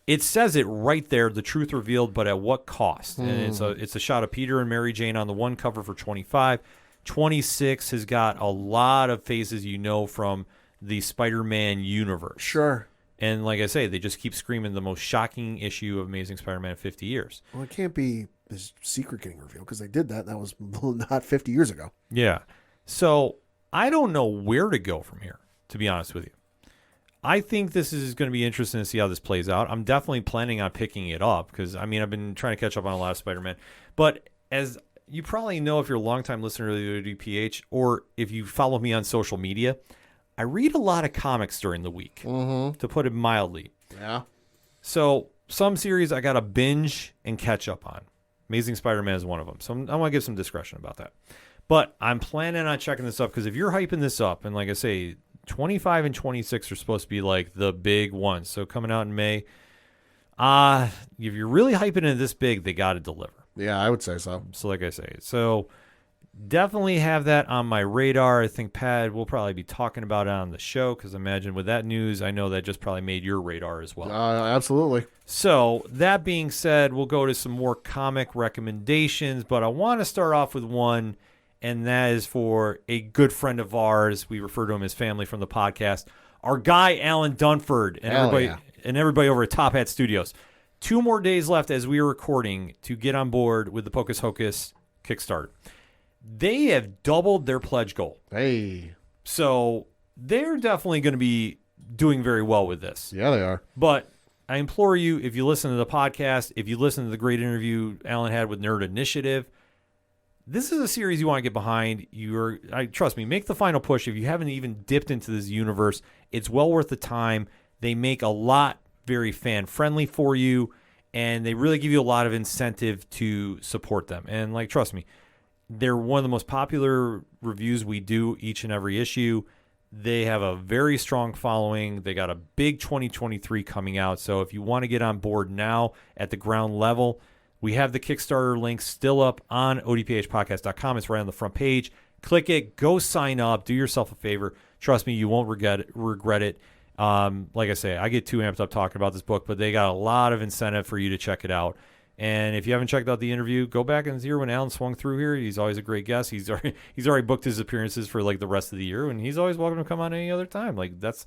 It says it right there, the truth revealed, but at what cost? And it's a shot of Peter and Mary Jane on the one cover for 25. 26 has got a lot of faces from the Spider-Man universe. Sure. And like I say, they just keep screaming the most shocking issue of Amazing Spider-Man in 50 years. Well, it can't be this secret getting revealed because they did that. And that was not 50 years ago. Yeah. So I don't know where to go from here, to be honest with you. I think this is going to be interesting to see how this plays out. I'm definitely planning on picking it up because, I've been trying to catch up on a lot of Spider-Man. But as you probably know if you're a longtime listener to the ODPH or if you follow me on social media, I read a lot of comics during the week, to put it mildly. Yeah. So some series I got to binge and catch up on. Amazing Spider-Man is one of them. So I want to give some discretion about that. But I'm planning on checking this up because if you're hyping this up, and like I say, 25 and 26 are supposed to be like the big ones. So coming out in May, if you're really hyping it this big, they got to deliver. Yeah, I would say so. So like I say, so definitely have that on my radar. I think Pad will probably be talking about it on the show because imagine with that news, I know that just probably made your radar as well. Absolutely. So that being said, we'll go to some more comic recommendations, but I want to start off with one, and that is for a good friend of ours. We refer to him as family from the podcast. Our guy, Alan Dunford, and everybody over at Top Hat Studios. 2 more days left as we are recording to get on board with the Pocus Hocus Kickstarter. They have doubled their pledge goal. Hey. So they're definitely going to be doing very well with this. Yeah, they are. But I implore you, if you listen to the podcast, if you listen to the great interview Alan had with Nerd Initiative, this is a series you want to get behind. Trust me, make the final push. If you haven't even dipped into this universe, it's well worth the time. They make a lot very fan-friendly for you, and they really give you a lot of incentive to support them. And, trust me, they're one of the most popular reviews we do each and every issue. They have a very strong following. They got a big 2023 coming out. So if you want to get on board now at the ground level, we have the Kickstarter link still up on odphpodcast.com. It's right on the front page. Click it. Go sign up. Do yourself a favor. Trust me, you won't regret it. Like I say, I get too amped up talking about this book, but they got a lot of incentive for you to check it out. And if you haven't checked out the interview, go back and hear when Alan swung through here. He's always a great guest. He's already booked his appearances for the rest of the year, and he's always welcome to come on any other time. That's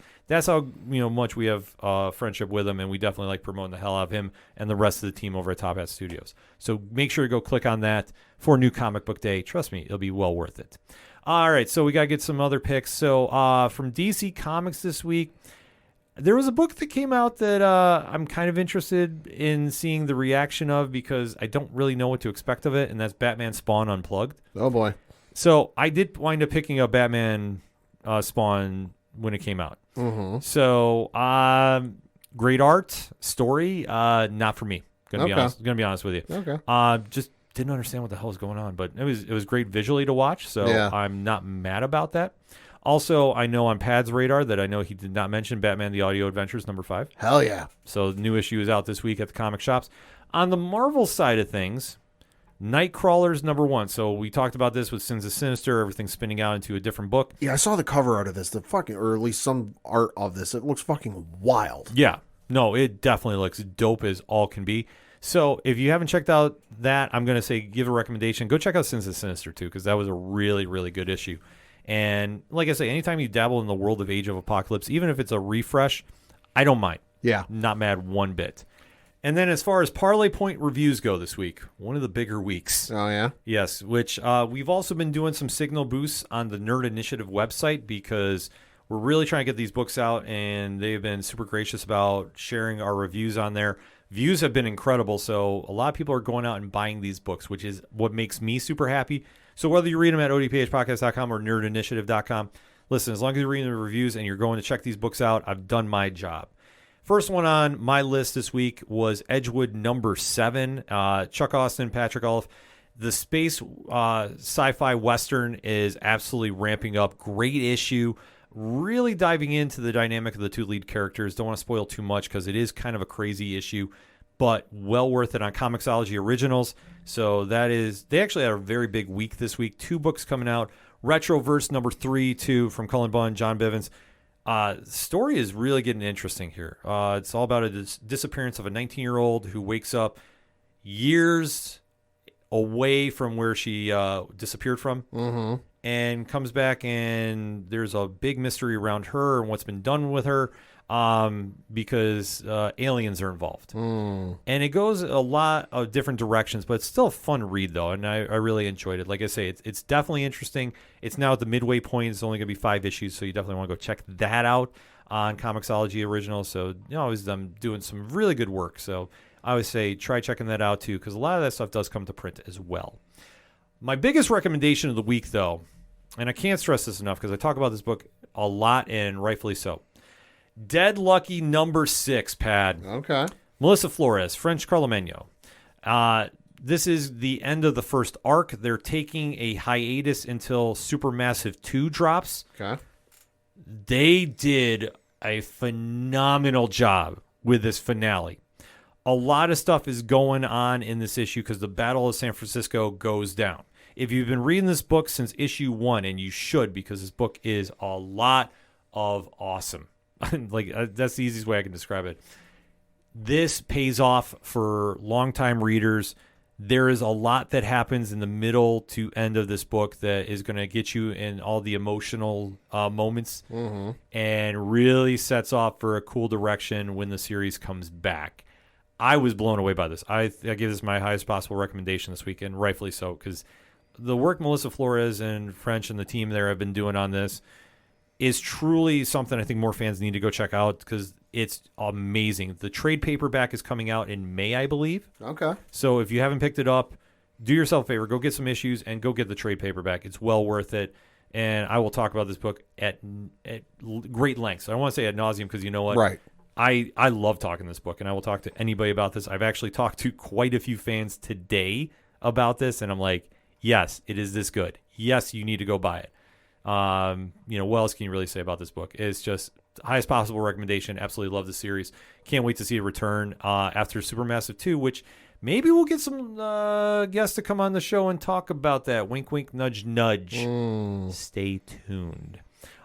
how much we have friendship with him, and we definitely like promoting the hell out of him and the rest of the team over at Top Hat Studios. So make sure to go click on that for New Comic Book Day. Trust me, it'll be well worth it. All right, so we got to get some other picks. So from DC Comics this week, There was a book that came out that I'm kind of interested in seeing the reaction of because I don't really know what to expect of it, and that's Batman Spawn Unplugged. Oh, boy. So I did wind up picking up Batman Spawn when it came out. Mm-hmm. So great art, story, not for me. Gonna be honest with you. Okay. Just didn't understand what the hell was going on, but it was great visually to watch. So Yeah. I'm not mad about that. Also, I know on Pad's radar that I know he did not mention Batman: The Audio Adventures #5. Hell yeah. So the new issue is out this week at the comic shops. On the Marvel side of things, Nightcrawler's #1. So we talked about this with Sins of Sinister, everything spinning out into a different book. Yeah, I saw the cover art of this, or at least some art of this. It looks fucking wild. Yeah. No, it definitely looks dope as all can be. So if you haven't checked out that, I'm going to say give a recommendation. Go check out Sins of Sinister, too, because that was a really, really good issue. And like I say, anytime you dabble in the world of Age of Apocalypse, even if it's a refresh, I don't mind. Yeah. Not mad one bit. And then as far as Parlay Point reviews go this week, one of the bigger weeks. Oh, yeah? Yes, which we've also been doing some signal boosts on the Nerd Initiative website because we're really trying to get these books out, and they've been super gracious about sharing our reviews on there. Views have been incredible, so a lot of people are going out and buying these books, which is what makes me super happy. So whether you read them at odphpodcast.com or nerdinitiative.com, listen, as long as you're reading the reviews and you're going to check these books out, I've done my job. First one on my list this week was Edgewood #7. Chuck Austin, Patrick Olive. The space sci-fi western is absolutely ramping up. Great issue. Really diving into the dynamic of the two lead characters. Don't want to spoil too much because it is kind of a crazy issue, but well worth it on Comixology Originals. So that is, they actually had a very big week this week. 2 books coming out. Retroverse #3, too, from Cullen Bunn, John Bivens. Story is really getting interesting here. It's all about a disappearance of a 19-year-old who wakes up years away from where she disappeared from. Mm-hmm. And comes back, and there's a big mystery around her and what's been done with her because aliens are involved. And it goes a lot of different directions, but it's still a fun read, though, and I really enjoyed it. Like I say, it's definitely interesting. It's now at the midway point. It's only going to be 5 issues, so you definitely want to go check that out on Comixology Originals. So, I'm doing some really good work. So I would say try checking that out, too, because a lot of that stuff does come to print as well. My biggest recommendation of the week, though, and I can't stress this enough because I talk about this book a lot and rightfully so. Dead Lucky #6, Pad. Okay. Melissa Flores, French Carlomagno. This is the end of the first arc. They're taking a hiatus until Supermassive 2 drops. Okay. They did a phenomenal job with this finale. A lot of stuff is going on in this issue because the Battle of San Francisco goes down. If you've been reading this book since issue 1, and you should because this book is a lot of awesome. That's the easiest way I can describe it. This pays off for longtime readers. There is a lot that happens in the middle to end of this book that is going to get you in all the emotional moments and really sets off for a cool direction when the series comes back. I was blown away by this. I give this my highest possible recommendation this week, and rightfully so, because the work Melissa Flores and French and the team there have been doing on this is truly something I think more fans need to go check out because it's amazing. The trade paperback is coming out in May, I believe. Okay. So if you haven't picked it up, do yourself a favor. Go get some issues and go get the trade paperback. It's well worth it. And I will talk about this book at great lengths. I don't want to say ad nauseum because you know what? Right. I love talking this book, and I will talk to anybody about this. I've actually talked to quite a few fans today about this, and I'm like, yes, it is this good. Yes, you need to go buy it. What else can you really say about this book? It's just highest possible recommendation. Absolutely love the series. Can't wait to see it return after Supermassive 2, which maybe we'll get some guests to come on the show and talk about that. Wink, wink, nudge, nudge. Stay tuned.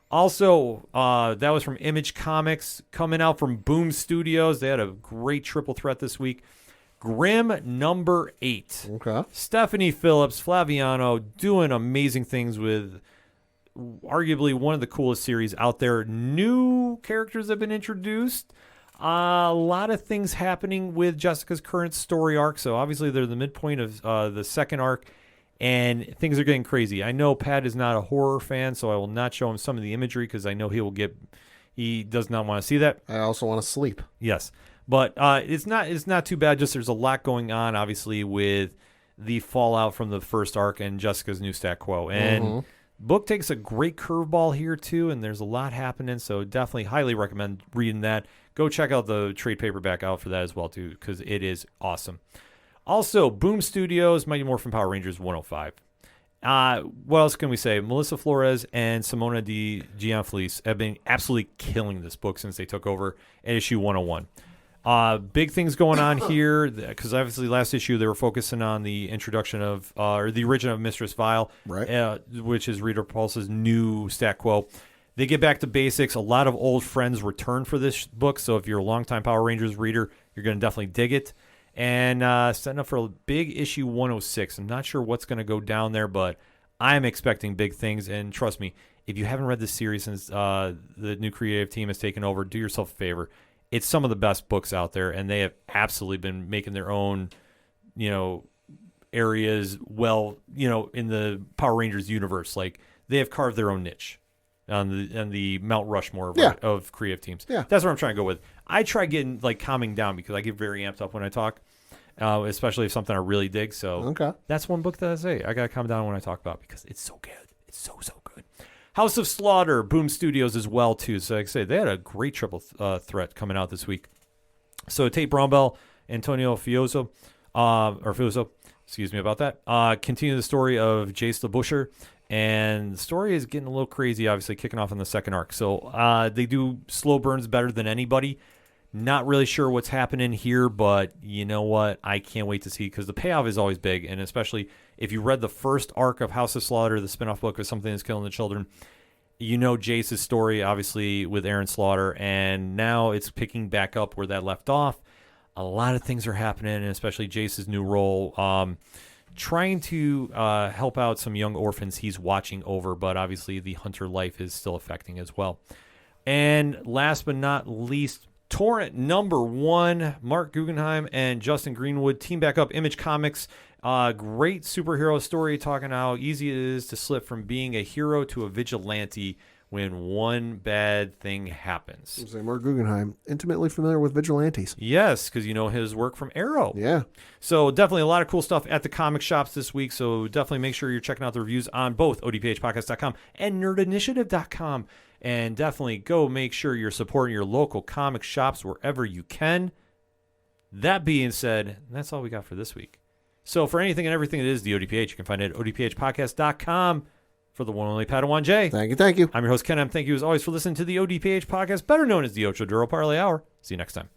Also, that was from Image Comics, coming out from Boom Studios. They had a great triple threat this week. Grimm #8. Okay. Stephanie Phillips, Flaviano, doing amazing things with arguably one of the coolest series out there. New characters have been introduced. A lot of things happening with Jessica's current story arc. So obviously they're the midpoint of the second arc, and things are getting crazy. I know Pat is not a horror fan, so I will not show him some of the imagery because I know he will get, He does not want to see that. I also want to sleep. Yes, but it's not too bad. Just there's a lot going on, obviously, with the fallout from the first arc and Jessica's new stat quo. And book takes a great curveball here too, and there's a lot happening. So definitely, highly recommend reading that. Go check out the trade paperback out for that as well too, because it is awesome. Also, Boom Studios, Mighty Morphin Power Rangers 105. What else can we say? Melissa Flores and Simona Di Gianfelice have been absolutely killing this book since they took over at issue 101. Big things going on here, because obviously last issue they were focusing on the introduction of, or the origin of Mistress Vile, Right. Which is Rita Repulsa's new stat quo. They get back to basics. A lot of old friends return for this book, so if you're a longtime Power Rangers reader, you're going to definitely dig it. And setting up for a big issue 106. I'm not sure what's going to go down there, but I'm expecting big things. And trust me, if you haven't read this series since the new creative team has taken over, do yourself a favor. It's some of the best books out there, and they have absolutely been making their own, areas well, in the Power Rangers universe. Like, they have carved their own niche on the Mount Rushmore of creative teams. Yeah. That's what I'm trying to go with. I try getting, calming down because I get very amped up when I talk, especially if something I really dig. So that's one book that I say I got to calm down when I talk about because it's so good. It's so good. House of Slaughter, Boom Studios as well, too. So, like I say, they had a great triple threat coming out this week. So, Tate Brownbell, Antonio Fioso, excuse me about that, continue the story of Jace the Busher. And the story is getting a little crazy, obviously, kicking off in the second arc. So, they do slow burns better than anybody. Not really sure what's happening here, but you know what? I can't wait to see because the payoff is always big, and especially if you read the first arc of House of Slaughter, the spinoff book of Something That's Killing the Children, you know Jace's story, obviously, with Aaron Slaughter, and now it's picking back up where that left off. A lot of things are happening, and especially Jace's new role, trying to help out some young orphans he's watching over, but obviously the Hunter life is still affecting as well. And last but not least, Torrent number 1, Mark Guggenheim and Justin Greenwood team back up. Image Comics, great superhero story talking how easy it is to slip from being a hero to a vigilante when one bad thing happens. Mark Guggenheim, intimately familiar with vigilantes. Yes, because you know his work from Arrow. Yeah. So definitely a lot of cool stuff at the comic shops this week. So definitely make sure you're checking out the reviews on both odphpodcast.com and nerdinitiative.com. And definitely go make sure you're supporting your local comic shops wherever you can. That being said, that's all we got for this week. So for anything and everything that is the ODPH, you can find it at odphpodcast.com. For the one and only Padawan J. Thank you. I'm your host, Ken M. Thank you as always for listening to the ODPH podcast, better known as the Ocho Duro Parlay Hour. See you next time.